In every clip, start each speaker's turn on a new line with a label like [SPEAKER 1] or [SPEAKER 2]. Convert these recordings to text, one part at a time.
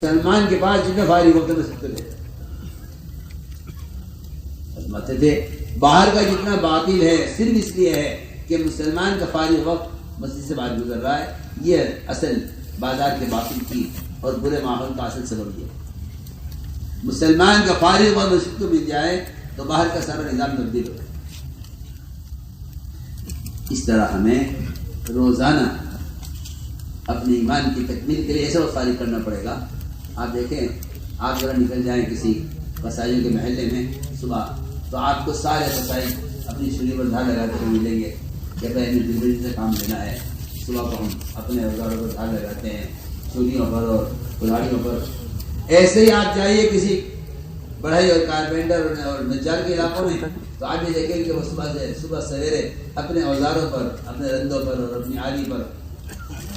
[SPEAKER 1] سلمان کے پاس جتنا فارغ وقت مسجد کو لے فرماتے تھے باہر کا جتنا باطل ہے صرف اس لیے ہے کہ مسلمان کا فارغ وقت مسجد سے باہر گزر رہا ہے. یہ اصل بازار کے باطل کی اور برے ماحول کا اصل سبب یہ. مسلمان کا فارغ وقت مسجد کو مل جائے تو باہر کا سارا نظام تبدیل ہو جائے. اس طرح ہمیں روزانہ اپنے ایمان کی تکمیل کے لیے ایسا وقت فارغ کرنا پڑے گا. آپ دیکھیں، آپ ذرا نکل جائیں کسی قصائیوں کے محلے میں صبح، تو آپ کو سارے قصائی اپنی چھری پر دھار لگاتے ہوئے ملیں گے کہ بھائی ہمیں دلبری سے کام لینا ہے. صبح کو ہم اپنے اوزاروں پر دھار لگاتے ہیں، چھریوں پر اور کلاڑیوں پر. ایسے ہی آپ جائیے کسی بڑھئی اور کارپینٹر اور نجار کے علاقوں میں، تو آپ یہ دیکھیں کہ وہ صبح سویرے اپنے اوزاروں پر، اپنے رندوں پر اور اپنی آری پر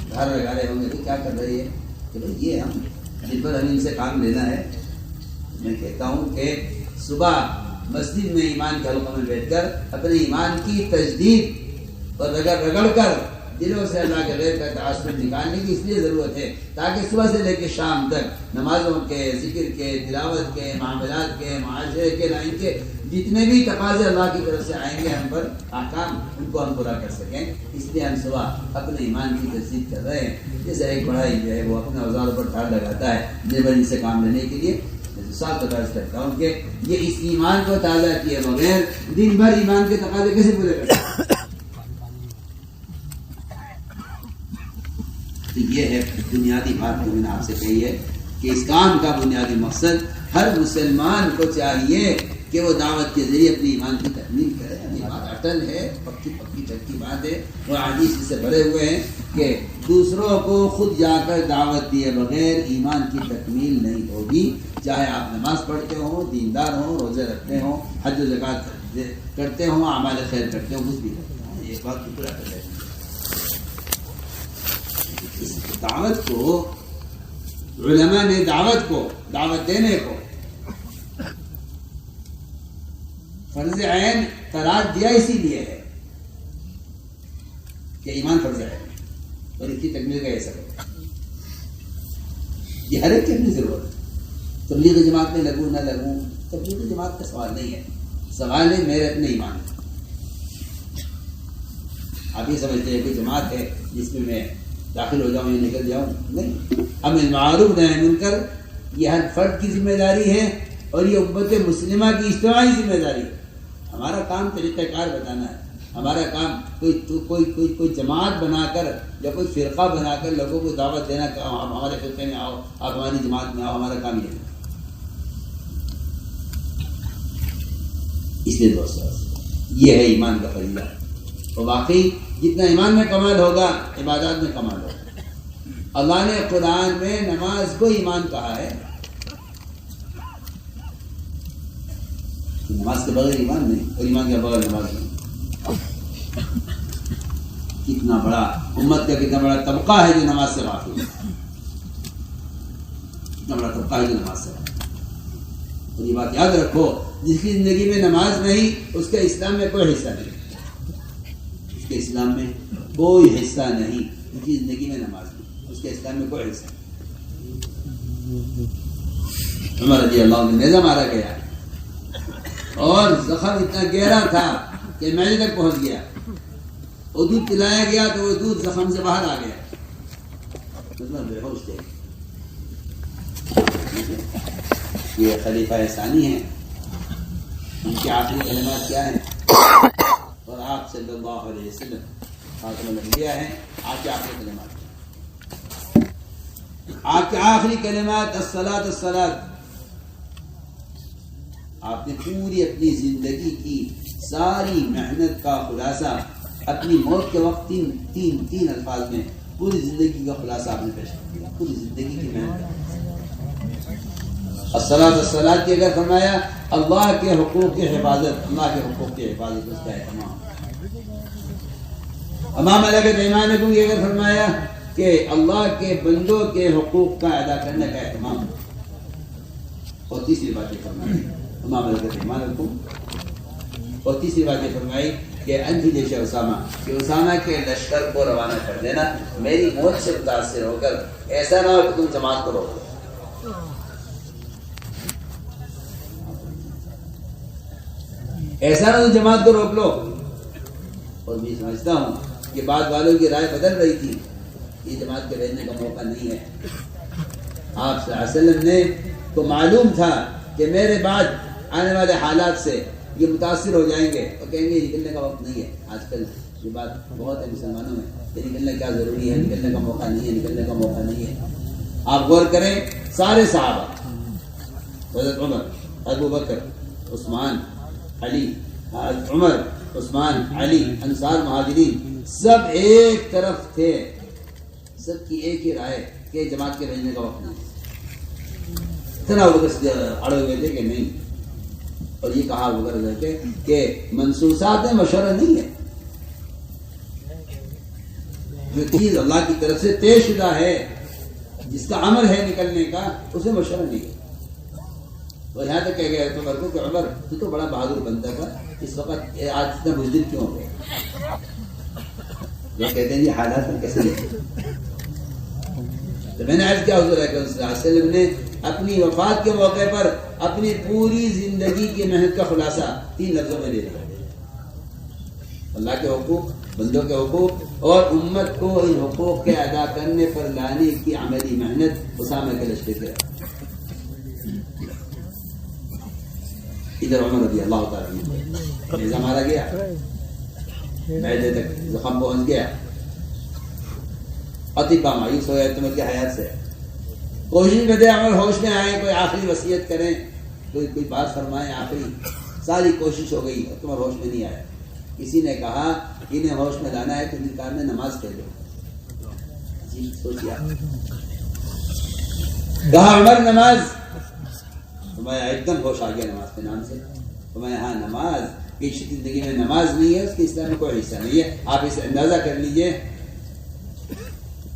[SPEAKER 1] دھار لگا رہے ہوں گے. تو کیا کر رہی ہے کہ بھائی یہ ہم جن پر ہمیں ان سے کام لینا ہے. میں کہتا ہوں کہ صبح مسجد میں ایمان کے حلقوں میں بیٹھ کر اپنے ایمان کی تجدید اور رگڑ کر دلوں سے اللہ کے غیر کا تعصب نکالنے کی اس لیے ضرورت ہے تاکہ صبح سے لے کے شام تک نمازوں کے، ذکر کے، تلاوت کے، معاملات کے، معاشرے کے، لائن کے جتنے بھی تقاضے اللہ کی طرف سے آئیں گے ہم پر احکام، ان کو ہم پورا کر سکیں. اس لیے ہم صبح اپنے ایمان کی تجدید کر رہے ہیں. جیسے ایک بڑھائی جو ہے وہ اپنے اوزاروں پر دھار لگاتا ہے لیبر سے کام لینے کے لیے. صاف تقاض کرتا ہوں کہ یہ اس ایمان کو تازہ کیے بغیر دن بھر ایمان کے تقاضے کیسے پورے کر سکتے؟ تو یہ ہے بنیادی بات جو میں نے آپ سے کہی ہے کہ اس کام کا بنیادی مقصد ہر مسلمان کو چاہیے کہ وہ دعوت کے ذریعے اپنی ایمان کی تکمیل کرے. یہ بات اٹل ہے، پکی چکی بات ہے. اور حدیث سے بھرے ہوئے ہیں کہ دوسروں کو خود جا کر دعوت دیے بغیر ایمان کی تکمیل نہیں ہوگی. چاہے آپ نماز پڑھتے ہوں، دیندار ہوں، روزے رکھتے ہوں، حج و زکوٰۃ کرتے ہوں، اعمال خیر کرتے ہوں، کچھ بھی کرتے ہوں. یہ بات کو پورا کر لیتے ہیں. اس دعوت کو علماء نے دعوت دینے کو فرض عین قرار دیا اسی لیے ہے کہ ایمان فرض عین ہے اور اس کی تکمیل کا ایسا ہے. یہ ہر ایک کی اپنی ضرورت ہے. تبلیغ جماعت میں لگوں نہ لگوں، تبلیغ جماعت کا سوال نہیں ہے. سوال ہے میرے اپنے ایمان کا. آپ یہ سمجھتے ہیں کہ جماعت ہے جس میں داخل ہو جاؤں یا نکل جاؤں؟ نہیں. امر معروف نہی منکر یہ ہر فرد کی ذمہ داری ہے اور یہ امت مسلمہ کی اجتماعی ذمہ داری ہے. ہمارا کام طریقہ کار بتانا ہے. ہمارا کام کوئی جماعت بنا کر یا کوئی فرقہ بنا کر لوگوں کو دعوت دینا کہ ہمارے فرقے میں آؤ، آپ ہماری جماعت میں آؤ. ہمارا کام یہ ہے. اس لیے دوستو یہ ہے ایمان کا فریضہ. اور واقعی جتنا ایمان میں کمال ہوگا عبادات میں کمال ہوگا. اللہ نے قرآن میں نماز کو ایمان کہا ہے. نماز کے بغیر ایمان نہیں اور ایمان کے بغیر نماز نہیں. کتنا بڑا امت کا کتنا بڑا طبقہ ہے جو نماز سے غافل ہے. کتنا بڑا طبقہ ہے جو نماز سے غافل ہے. اور یہ بات یاد رکھو، جس کی زندگی میں نماز نہیں اس کے اسلام میں کوئی حصہ نہیں. اس کے اسلام میں کوئی حصہ نہیں. اس کی زندگی میں نماز نہیں، اس کے اسلام میں کوئی حصہ نہیں. عمر رضی اللہ عنہ نیزہ مارا گیا اور زخم اتنا گہرا تھا کہ میلے تک پہنچ گیا. وہ دودھ پلایا گیا تو وہ دودھ زخم سے باہر آ گیا. بے ہوش تھے. یہ خلیفہ ثانی ہیں. ان کے آخری کلمات کیا ہیں؟ اور آپ صلی اللہ علیہ وسلم خاتم الانبیاء ہیں. آپ کے آخری کلمات کیا ہیں؟ آپ کے آخری کلمات الصلاۃ الصلاۃ. آپ نے پوری اپنی زندگی کی ساری محنت کا خلاصہ اپنی موت کے وقت تین الفاظ میں پوری زندگی کا خلاصہ آپ نے پیش کر دیا. پوری زندگی کی محنت. الصلاۃ الصلاۃ کی اگر فرمایا اللہ کے حقوق کی حفاظت، اللہ کے حقوق کی حفاظت، اس کا اہتمام. امام ملکت ایمانکم کی اگر فرمایا کہ اللہ کے بندوں کے حقوق کا ادا کرنے کا اہتمام. اور تیسری بات یہ فرمائی امام ملکت ایمانکم، اور تیسری بات یہ فرمائی کہ انجی جیش اسامہ، کہ اسامہ کے لشکر کو روانہ کر دینا میری موت سے متاثر ہو کر. ایسا نہ ہو کہ تم جماعت کو روکو. ایسا نہ تو جماعت کو روک لو. اور میں سمجھتا ہوں کہ بعد والوں کی رائے بدل رہی تھی، یہ جماعت کے بھیجنے کا موقع نہیں ہے. آپ صلی اللہ علیہ وسلم نے تو معلوم تھا کہ میرے بعد آنے والے حالات سے یہ متاثر ہو جائیں گے اور کہیں گے نکلنے کا وقت نہیں ہے. آج کل یہ بات بہت ہے مسلمانوں میں کہ نکلنے کیا ضروری ہے، نکلنے کا موقع نہیں ہے، نکلنے کا موقع نہیں ہے. آپ غور کریں، سارے صحابہ، حضرت عمر، ابو بکر، عثمان، علی، حضرت عمر، عثمان، علی، انصار، مہاجرین، سب ایک طرف تھے. سب کی ایک ہی رائے کہ جماعت کے بھیجنے کا وقت نہیں. اتنا ابو بکر اڑے ہوئے تھے کہ نہیں. اور یہ کہا ابو بکر کہ منصوصات میں مشورہ نہیں ہے. جو چیز اللہ کی طرف سے طے شدہ ہے، جس کا عمل ہے نکلنے کا، اسے مشورہ نہیں ہے. اور یہاں تک کہہ گیا عمر کو کہ عمر تو بڑا بہادر بنتا تھا، اس وقت آج اتنا بزدل کیوں ہو گیا؟ جو کہتے ہیں یہ حالات میں کیسے نہیں. تو میں نے عرض کیا حضور اکرم صلی اللہ علیہ وسلم نے اپنی وفات کے موقع پر اپنی پوری زندگی کی محنت کا خلاصہ 3 لفظوں میں دے دیا. اللہ کے حقوق، بندوں کے حقوق اور امت کو ان حقوق کے ادا کرنے پر لانے کی عملی محنت اسامہ کے لشکر سے. ادھر عمر رضی اللہ تعالیٰ عنہ نیزہ مارا گیا، معدے تک زخم پہنچ گیا. اطباء مایوس ہو گئے تمہیں کی حیات سے. کوشش میں تھے عمر ہوش میں آئے، کوئی آخری وصیت کریں، کوئی بات فرمائیں آخری. ساری کوشش ہو گئی اور تمہیں ہوش میں نہیں آیا. کسی نے کہا انہیں ہوش میں لانا ہے تو ان کار میں نماز پڑھ دو. جی سوچیا، کہا عمر نماز. تمہیں ایک دم ہوش آ گیا نماز کے نام سے. تمہیں ہاں نماز کی زندگی میں نماز نہیں ہے، اس کے اسلام میں کوئی حصہ نہیں ہے. آپ اسے اندازہ کر لیجئے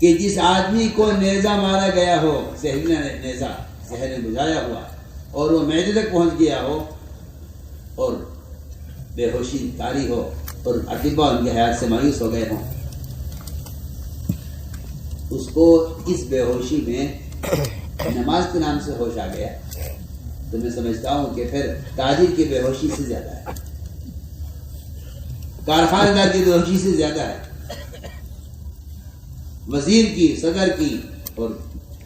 [SPEAKER 1] کہ جس آدمی کو نیزہ مارا گیا ہو، زہریلا نیزہ، زہر نے بجھایا ہوا، اور وہ معدے تک پہنچ گیا ہو اور بے ہوشی طاری ہو اور اطباء ان کے حیات سے مایوس ہو گئے ہوں، اس کو اس بے ہوشی میں نماز کے نام سے ہوش آ گیا، تو میں سمجھتا ہوں کہ پھر تاجر کی بے ہوشی سے زیادہ ہے، کارخانہ دار کی بے ہوشی سے زیادہ ہے، وزیر کی، صدر کی اور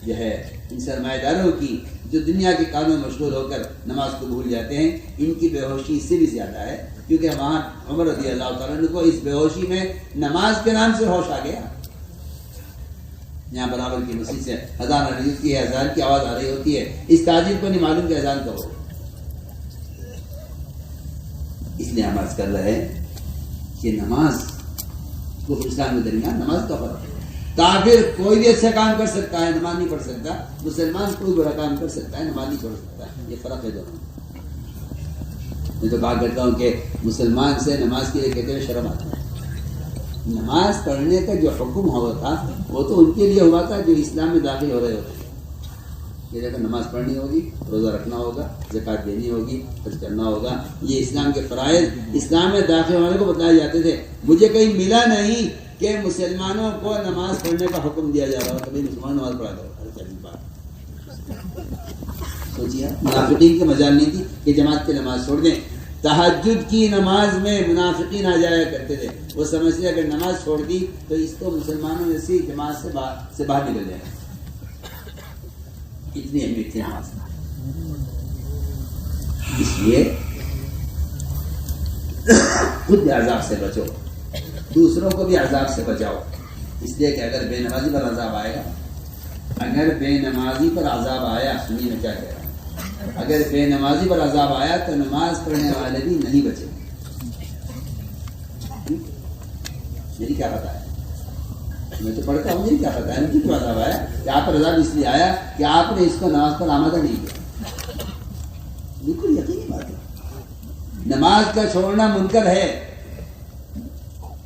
[SPEAKER 1] جو ہے ان سرمایہ داروں کی جو دنیا کے کاموں میں مشغول ہو کر نماز کو بھول جاتے ہیں، ان کی بے ہوشی اس سے بھی زیادہ ہے. کیونکہ وہاں عمر رضی اللہ تعالیٰ عنہ کو اس بے ہوشی میں نماز کے نام سے ہوش آ گیا. یہاں برابر کی مسجد سے اذان ریز کی ہے، اذان کی آواز آ رہی ہوتی ہے، اس تاجر کو نہیں معلوم کہ اذان کب ہو. اس لیے ہم عرض کر رہے ہیں کہ نماز کفر اسلام کے درمیان نماز کا فرق ہے. کافر کوئی بھی اچھا کام کر سکتا ہے، نماز نہیں پڑھ سکتا. مسلمان کوئی برا کام کر سکتا ہے، نماز نہیں پڑھ سکتا. یہ فرق ہے دونوں. میں تو کہا کرتا ہوں کہ مسلمان سے نماز کے لیے کہتے ہوئے شرم آتا ہے. نماز پڑھنے کا جو حکم ہوا تھا وہ تو ان کے لیے ہوا تھا جو اسلام میں داخل ہو رہے ہوتے. یہ دیکھو نماز پڑھنی ہوگی، روزہ رکھنا ہوگا، زکوٰۃ دینی ہوگی، حج کرنا ہوگا. یہ اسلام کے فرائض اسلام میں داخل ہونے کو بتائے جاتے تھے. مجھے کہیں ملا نہیں کہ مسلمانوں کو نماز پڑھنے کا حکم دیا جا رہا ہو. کبھی مسلمان نماز پڑھا دو. سوچیے، منافقین کی مجال نہیں تھی کہ جماعت کی نماز چھوڑ دیں. تہجد کی نماز میں منافقین آ جایا کرتے تھے. وہ سمجھتے اگر نماز چھوڑ دی تو اس کو مسلمانوں نے اسی جماعت سے باہر نکل جائے. اتنی اہمیت تھی نماز. اس لیے خود بھی عذاب سے بچو، دوسروں کو بھی عذاب سے بچاؤ. اس لیے کہ اگر بے نمازی پر عذاب آئے گا، اگر بے نمازی پر عذاب آیا، سنیے میں کیا کہہ رہا ہوں، اگر بے نمازی پر عذاب آیا تو نماز پڑھنے والے بھی نہیں بچے. میری کیا پتا ہے، میں تو پڑھتا ہوں، مجھے کیا پتا ہے مجھے کیوں عذاب آیا. کہ آپ پر عذاب اس لیے آیا کہ آپ نے اس کو نماز پر آمادہ نہیں کیا. بالکل یقینی بات ہے. نماز کا چھوڑنا منکر ہے،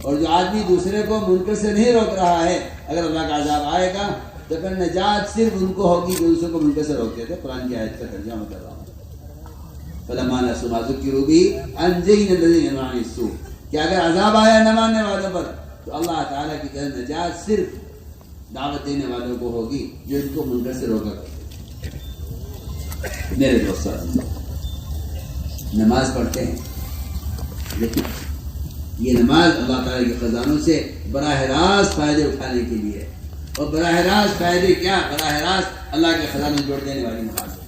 [SPEAKER 1] اور جو آدمی دوسرے کو منکر سے نہیں روک رہا ہے، اگر اللہ کا عذاب آئے گا تو پھر نجات صرف ان کو ہوگی جو دوسرے کو منکر سے روکتے تھے. قرآن کی آیت کا ترجمہ کر رہا ہوں. فَلَمَّا نَسُوا مَا ذُكِّرُوا بِهِ أَنجَيْنَا الَّذِينَ يَنْهَوْنَ عَنِ السُّوءِ. کہ اگر عذاب آیا نہ ماننے والوں پر تو اللہ تعالیٰ کی طرف نجات صرف دعوت دینے والوں کو ہوگی جو ان کو منکر سے روکا کرتے. میرے دوستوں نماز پڑھتے ہیں، لیکن یہ نماز اللہ تعالیٰ کے خزانوں سے براہ راست فائدے اٹھانے کے لیے ہے، اور براہ راست فائدے کیا؟ براہ راست اللہ کے خزانے جوڑ دینے والی نماز ہے،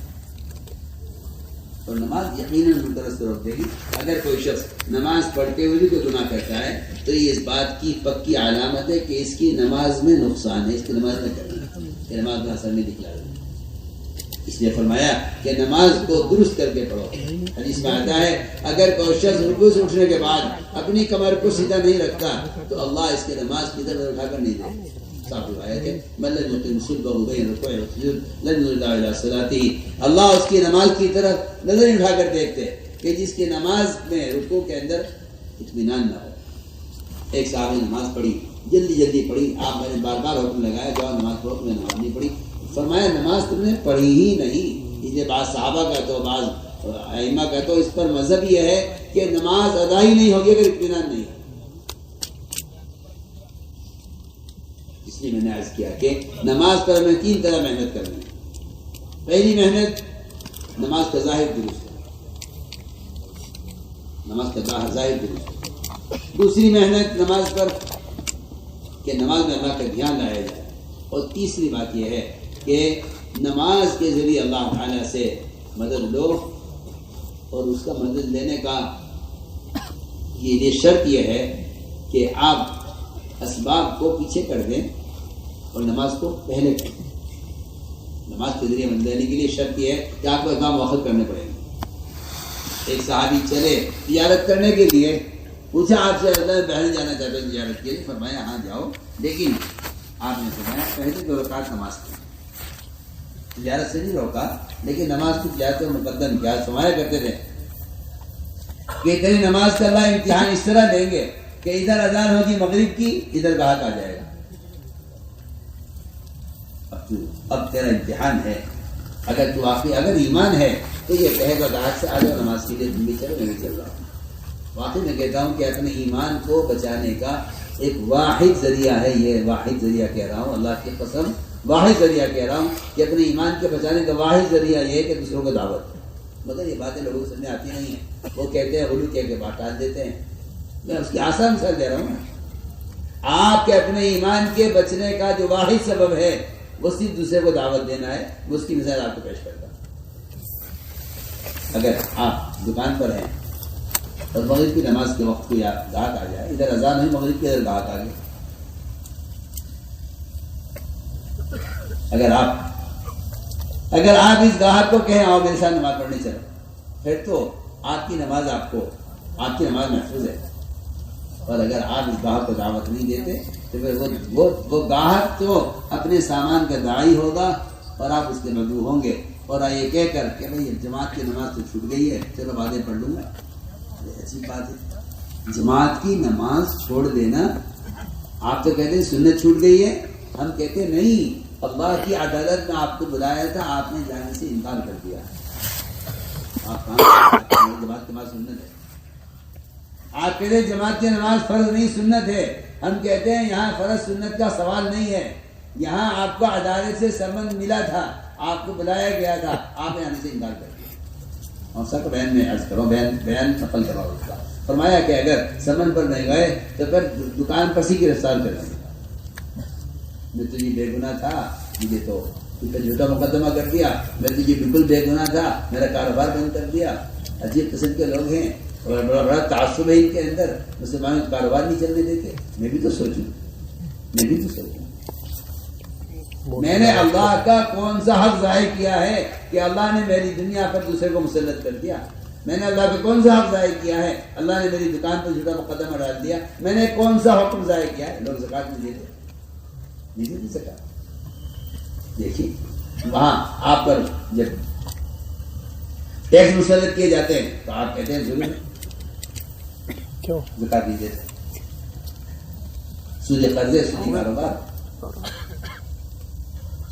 [SPEAKER 1] اور نماز یقیناً مدرس روک دے گی۔ اگر کوئی شخص نماز پڑھتے ہوئے بھی کوئی گناہ کرتا ہے تو یہ اس بات کی پکی علامت ہے کہ اس کی نماز میں نقصان ہے، اس کی نماز میں کرنا، کہ نماز میں اثر نہیں دکھلا رہی۔ اس لیے فرمایا کہ نماز کو درست کر کے پڑھو۔ حدیث میں آتا ہے اگر کوئی شخص رکوع سے اٹھنے کے بعد اپنی کمر کو سیدھا نہیں رکھتا تو اللہ اس کے نماز کی طرف اٹھا کر نہیں دے۔ صاحب روایت ہے من لم يقم صلبه بين الركوع والسجود لن يرجع الى صلاته، اللہ اس کی نماز کی طرف نظر اٹھا کر دیکھتے کہ جس کی نماز میں رکوع کے اندر اطمینان نہ ہو۔ ایک صاحب نے نماز پڑھی، جلدی پڑھی، آپ نے بار بار حکم لگایا جاؤ نماز پڑھو، تم نے نماز نہیں پڑھی۔ فرمایا نماز تم نے پڑھی ہی نہیں۔ یہ بعض صحابہ کا تو بعض ائمہ کا تو اس پر مذہب یہ ہے کہ نماز ادا ہی نہیں ہوگی اگر اطمینان نہیں۔ اس لیے میں نے عرض کیا کہ نماز پر ہمیں 3 طرح محنت کرنی ہے۔ پہلی محنت نماز کا ظاہر درست ہے، نماز کا ظاہر درست ہے۔ دوسری محنت نماز پر کہ نماز میں اللہ کا دھیان لایا جائے، اور تیسری بات یہ ہے کہ نماز کے ذریعے اللہ تعالیٰ سے مدد لو، اور اس کا مدد لینے کا یہ شرط یہ ہے کہ آپ اسباب کو پیچھے کر دیں اور نماز کو پہلے کر دیں۔ نماز کے ذریعے مدد لینے کے لیے شرط یہ ہے کہ آپ کو اقدام وقت کرنے پڑیں گے۔ ایک صحابی چلے تجارت کرنے کے لیے، پوچھا آپ سے بہن جانا چاہتے ہیں تجارت کے لیے؟ فرمایا ہاں جاؤ، لیکن آپ نے فرمایا پہلے 2 رکعت نماز پڑھیں۔ تجارت سے نہیں روکا، لیکن نماز کی تجارت کو مقدم کیا۔ فرمایا کرتے تھے کہ تیری نماز کا اللہ امتحان اس طرح دیں گے کہ ادھر اذان ہوگی مغرب کی، ادھر گاہک آ جائے گا۔ اب تیرا امتحان ہے، اگر تو واقعی اگر ایمان ہے تو یہ کہے گا گاہک سے آ جاؤ نماز کے لیے، تم بھی چلو میں بھی چل رہا ہوں۔ واقعی میں کہتا ہوں کہ اپنے ایمان کو بچانے کا ایک واحد ذریعہ ہے، یہ واحد ذریعہ کہہ رہا ہوں، اللہ کی قسم واحد ذریعہ کہہ رہا ہوں کہ اپنے ایمان کے بچانے کا واحد ذریعہ یہ ہے کہ دوسروں کو دعوت۔ مگر یہ باتیں لوگوں کو سمجھ آتی نہیں ہیں، وہ کہتے ہیں غلو کہہ کے بات ٹال دیتے ہیں۔ میں اس کی آسان مثال دے رہا ہوں۔ آپ کے اپنے ایمان کے بچنے کا جو واحد سبب ہے وہ صرف دوسرے کو دعوت دینا ہے، وہ اس کی مثال آپ کو پیش کرتا ہوں۔ اگر آپ دکان پر ہیں اور مغرب کی نماز کے وقت کو گاہک آ جائے، ادھر اذان ہوئی مغرب کی، ادھر گاہک آ گئے، اگر آپ اس گاہک کو کہیں آؤ میرے ساتھ نماز پڑھنے چلو، پھر تو آپ کی نماز آپ کی نماز محفوظ ہے۔ اور اگر آپ اس گاہک کو دعوت نہیں دیتے تو پھر وہ گاہک تو اپنے سامان کا داعی ہوگا اور آپ اس کے مدعو ہوں گے، اور یہ کہہ کر کہ بھائی جماعت کی نماز تو چھوٹ گئی ہے، چلو بعدیں پڑھ لوں گا۔ ایسی بات ہے، جماعت کی نماز چھوڑ دینا، آپ تو کہتے ہیں سنت چھوٹ گئی ہے، ہم کہتے ہیں نہیں، اللہ کی عدالت میں آپ کو بلایا تھا، آپ نے جانے سے انکار کر دیا۔ آپ کہاں جماعت کی نماز سنت ہے؟ آپ کہتے ہیں جماعت کی نماز فرض نہیں سنت ہے، ہم کہتے ہیں یہاں فرض سنت کا سوال نہیں ہے، یہاں آپ کو عدالت سے سمن ملا تھا، آپ کو بلایا گیا تھا، آپ نے آنے سے انکار کر دیا۔ اور سب بیان میں عرض کرو، بیان نقل کرو اس کا۔ فرمایا کہ اگر سمن پر نہیں گئے تو پھر دکان پر سی گرفتار کر دیں۔ میں تجھے بے گناہ تھا، مجھے تو جھوٹا مقدمہ کر دیا، میں تجھے بالکل بے گناہ تھا، میرا کاروبار بند کر دیا۔ عجیب قسم کے لوگ ہیں، اور بڑا تعصب ہے ان کے اندر، مسلمانوں کا کاروبار نہیں چلنے دیتے۔ میں بھی تو سوچوں، میں نے اللہ کا کون سا حق ضائع کیا ہے کہ اللہ نے میری دنیا پر دوسرے کو مسلط کر دیا؟ میں نے اللہ کا کون سا حق ضائع کیا ہے؟ اللہ نے میری دکان پر جھوٹا مقدمہ ڈال دیا۔ میں نے کون سا حکم ضائع کیا ہے؟ لوگ زکات نہیں دیتے، نہیں دے سکا۔ دیکھیے وہاں آپ پر جب ٹیکس مسلط کیے جاتے ہیں تو آپ کہتے ہیں ظلم ہے، کیوں زکات نہیں دیتے؟ سودی قرضے سودی کاروبار،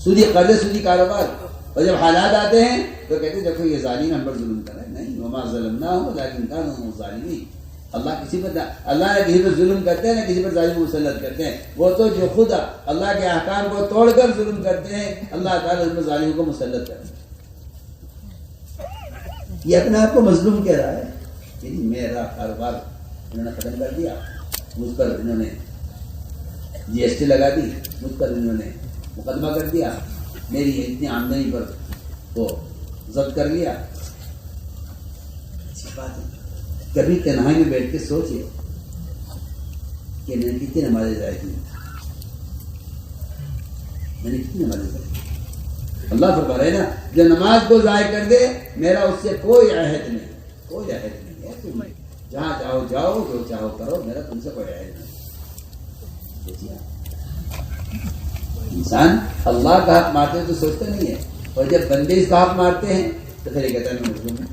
[SPEAKER 1] سودی کاروبار، اور جب حالات آتے ہیں تو کہتے ہیں دیکھو یہ ظالم ہم پر ظلم کر رہے ہیں۔ نہیں، وما ظلمناہم ولکن کانوا هم ظالمین۔ اللہ نے کسی پر ظلم کرتے ہیں، نہ کسی پر ظالم مسلط کرتے ہیں، وہ تو جو خود اللہ کے احکام کو توڑ کر ظلم کرتے ہیں، اللہ تعالیٰ ان پر ظالموں کو مسلط کرتے ہیں۔ یہ اپنے آپ کو مظلوم کہہ رہا ہے کہ میرا کاروبار انہوں نے ختم کر دیا، مجھ پر انہوں نے GST لگا دی، مجھ پر انہوں نے مقدمہ کر دیا، میری اتنی آمدنی پر وہ ضبط کر لیا. اچھی بات ہے. کبھی تنہائی میں بیٹھ کے سوچے کہ میں نے کتنی نمازیں ضائع کی، میں نے کتنی نمازیں ضائع کی. اللہ فرما رہے نا جو نماز کو ضائع کر دے میرا اس سے کوئی عہد نہیں، کوئی عہد نہیں ہے. تم جہاں چاہو جاؤ، جو چاہو کرو، میرا تم سے کوئی عہد نہیں. انسان اللہ کا حق مارتے تو سوچتا نہیں ہے، اور جب بندے اس کا حق مارتے ہیں تو پھر یہ کہتا ہے میں مظلوم ہوں.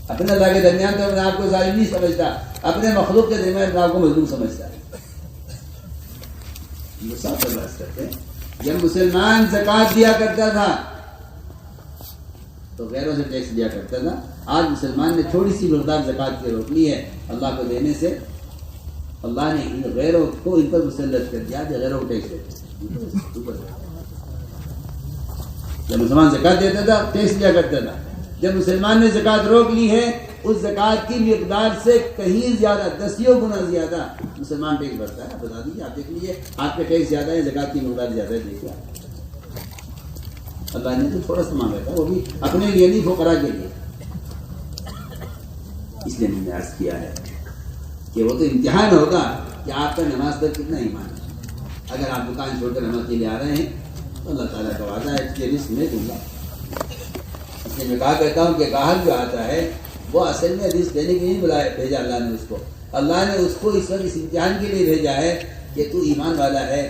[SPEAKER 1] اپنے اللہ کے درمیان تو اپنے آپ کو ظالم نہیں سمجھتا، اپنے مخلوق کے درمیان اپنے آپ کو مظلوم سمجھتا ہے. وہ صاف بات کرتے ہیں. جب مسلمان زکوٰۃ دیا کرتا تھا تو غیروں سے ٹیکس دیا کرتا تھا. آج مسلمان نے تھوڑی سی مقدار زکوٰۃ کی روک لی ہے اللہ کو دینے سے. اللہ نے ان غیروں کو ان پر مسلط کر دیا جو غیروں کو ٹیکس دیتے. جب مسلمان زکوٰۃ دیتا تھا ٹیکس دیا کرتا تھا. جب مسلمان نے زکوٰۃ روک لی ہے اس زکوٰۃ کی مقدار سے کہیں زیادہ، 10 گنا زیادہ مسلمان ٹیکس بھرتا ہے. بتا دیجیے، آپ دیکھ لیجیے آپ کا ٹیکس زیادہ ہے، زکوٰۃ کی مقدار زیادہ ہے. دیکھیے اللہ نے تو تھوڑا سا مانگا تھا، وہ بھی اپنے لیے نہیں، فقراء کے لیے. اس لیے میں نے عرض کیا ہے کہ وہ تو امتحان ہوگا کہ آپ کا نماز پر کتنا ایمان ہے. اگر آپ دکان چھوڑ کر نماز کے لیے آ رہے ہیں تو اللہ تعالیٰ کا وعدہ ہے کہ رزق میں دوں گا. اس لیے میں کہا کرتا ہوں کہ گاہک جو آتا ہے وہ اصل میں رزق دینے کے لیے بھیجا اللہ نے اس کو. اللہ نے اس کو اس وقت اس امتحان کے لیے بھیجا ہے کہ تو ایمان والا ہے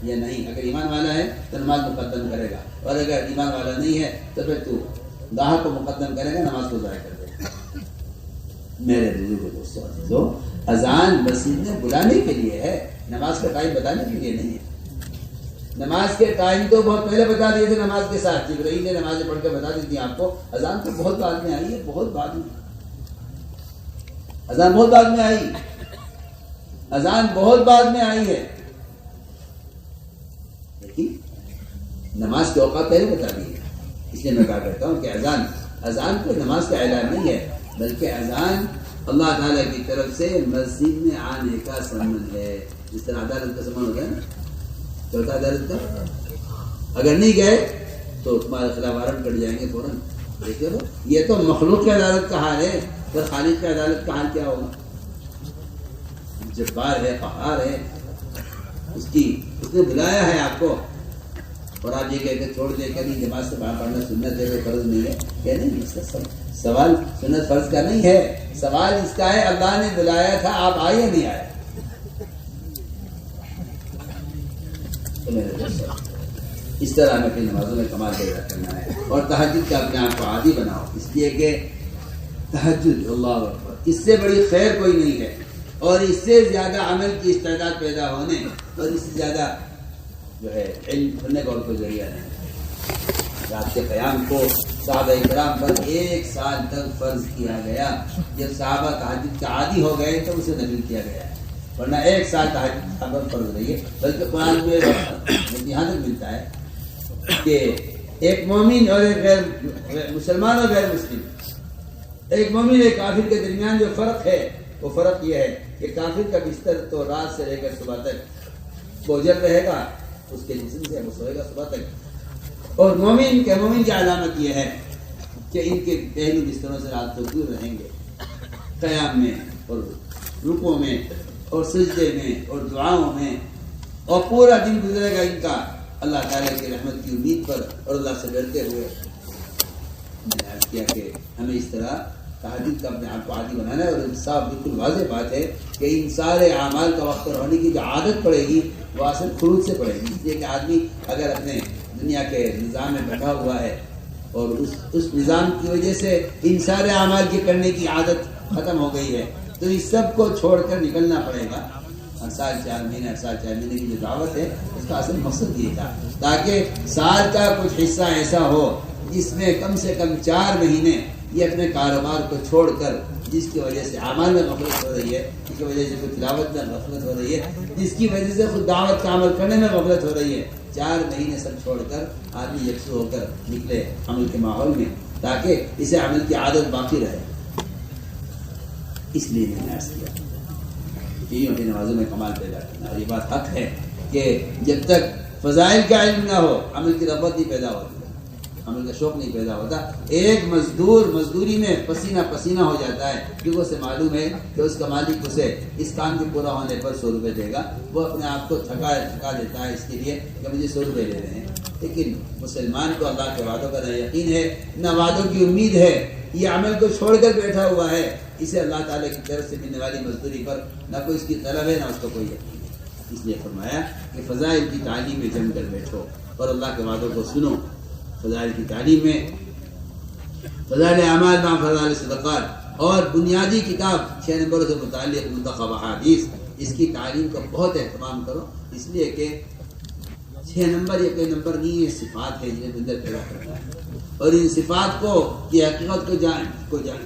[SPEAKER 1] یا نہیں. اگر ایمان والا ہے تو نماز مقدم کرے گا، اور اگر ایمان والا نہیں ہے تو پھر تو گاہک کو مقدم کرے گا، نماز کو ضائع کر دے گا. میرے بزرگ دوستوں، اذان مسجد میں بلانے کے لیے ہے، نماز کا ٹائم بتانے کے لیے نہیں ہے. نماز کے ٹائم تو بہت پہلے بتا دیے تھے نماز کے ساتھ. جبرائیل نے نمازیں پڑھ کے بتا دی تھی آپ کو. اذان تو بہت بعد میں آئی ہے، بہت بعد میں. اذان بہت بعد میں آئی، اذان بہت بعد میں آئی ہے، لیکن نماز کے اوقات پہلے بتا دیے. اس لیے میں کہا کرتا ہوں کہ اذان تو نماز کا اعلان نہیں ہے، بلکہ اذان اللہ تعالیٰ کی طرف سے مسجد میں آنے کا سمن ہے. جس طرح عدالت کا سمن ہوتا ہے نا، چوتھا عدالت کا، اگر نہیں گئے تو تمہارے خلاف وارنٹ کٹ جائیں گے فوراً. دیکھے تو یہ تو مخلوق کی عدالت کا حال ہے، تو خالق کی عدالت کا حال کیا ہوگا؟ جبار ہے، قہار ہے، اس نے بلایا ہے آپ کو، اور آپ یہ کہہ کے چھوڑ دے کر نماز سے باہر پڑھنا سنت ہے، کوئی فرض نہیں ہے. کہ نہیں، اس کا سوال سنت فرض کا نہیں ہے، سوال اس کا ہے اللہ نے بلایا تھا، آپ آئے یا نہیں آئے؟ اس طرح ہمیں اپنی نمازوں میں کمال پیدا کرنا ہے. اور تہجد کا اپنے آپ کو عادی بناؤ، اس لیے کہ تہجد اللہ اکبر اس سے بڑی خیر کوئی نہیں ہے، اور اس سے زیادہ عمل کی استعداد پیدا ہونے، اور اس سے زیادہ جو ہے علم ہونے کا اور کوئی ذریعہ نہیں. رات کے قیام کو صحابہ کرام پر 1 سال تک فرض کیا گیا. جب صحابہ تہجد کے عادی ہو گئے تو اسے نفل کیا گیا، ورنہ 1 سال تہجد صحابہ فرض رہی ہے. بلکہ قرآن میں یہاں تک ملتا ہے کہ ایک مومن اور ایک غیر مسلمان اور غیر مسلم، ایک مومن ایک کافر کے درمیان جو فرق ہے وہ فرق یہ ہے کہ کافر کا بستر تو رات سے لے کر صبح تک بوجھل رہے گا، اس کے جسم سے وہ سوئے گا صبح تک. اور مومن کی علامت یہ ہے کہ ان کے پہلو بستروں سے رات کو دور رہیں گے، قیام میں اور رکوع میں اور سجدے میں اور دعاؤں میں، اور پورا دن گزرے گا ان کا اللہ تعالیٰ کی رحمت کی امید پر اور اللہ سے ڈرتے ہوئے. میں نے عرض کیا کہ ہمیں اس طرح تہجد کا اپنے آپ کو عادی بنانا ہے. اور صاحب بالکل واضح بات ہے کہ ان سارے اعمال کا وقت پر ہونے کی جو عادت پڑے گی وہ اصل خروج سے پڑے گی. اس لیے کہ آدمی اگر اپنے دنیا کے نظام میں بیٹھا ہوا ہے اور اس نظام کی وجہ سے ان سارے اعمال کے کرنے کی عادت ختم ہو گئی ہے تو اس سب کو چھوڑ کر نکلنا پڑے گا. ہر سال 4 مہینے کی جو دعوت ہے اس کا اصل مقصد یہ تھا تاکہ سال کا کچھ حصہ ایسا ہو جس میں کم سے کم 4 مہینے یہ اپنے کاروبار کو چھوڑ کر جس کی وجہ سے اعمال میں غفلت ہو رہی ہے، جس کی وجہ سے کوئی تلاوت میں غفلت ہو رہی ہے، جس کی وجہ سے خود دعوت کا عمل کرنے میں غفلت ہو رہی ہے، 4 مہینے سب چھوڑ کر آدمی یکسو ہو کر نکلے عمل کے ماحول میں، تاکہ اسے عمل کی عادت باقی رہے۔ اس لیے میں نے عرض کیا بیویوں کی نمازوں میں کمال پیدا کرنا، اور یہ بات حق ہے کہ جب تک فضائل کا علم نہ ہو عمل کی رغبت نہیں پیدا ہوتی، عمل کا شوق نہیں پیدا ہوتا۔ ایک مزدور مزدوری میں پسینہ پسینہ ہو جاتا ہے کیونکہ اسے معلوم ہے کہ اس کا مالک اسے اس کام کے پورا ہونے پر 100 روپے دے گا، وہ اپنے آپ کو تھکا دیتا ہے اس کے لیے کہ مجھے 100 روپے دے رہے ہیں۔ لیکن مسلمان کو اللہ کے وعدوں کا نہ یقین ہے نہ وعدوں کی امید ہے، یہ عمل کو چھوڑ کر بیٹھا ہوا ہے، اسے اللہ تعالیٰ کی طرف سے ملنے والی مزدوری پر نہ کوئی اس کی طلب ہے نہ اس کو کوئی یقین ہے۔ اس لیے فرمایا کہ فضائل کی تعلیم میں جم کر بیٹھو اور اللہ کے وعدوں کو سنو۔ فضائل کی تعلیم میں فضائل اعمال مع فضائل صدقات اور بنیادی کتاب 6 نمبر سے متعلق منتخب احادیث، اس کی تعلیم کا بہت اہتمام کرو، اس لیے کہ 6 نمبر یہ کوئی نمبر نہیں، یہ صفات ہے جنہیں بندر پیدا کرتا ہے، اور ان صفات کو کی حقیقت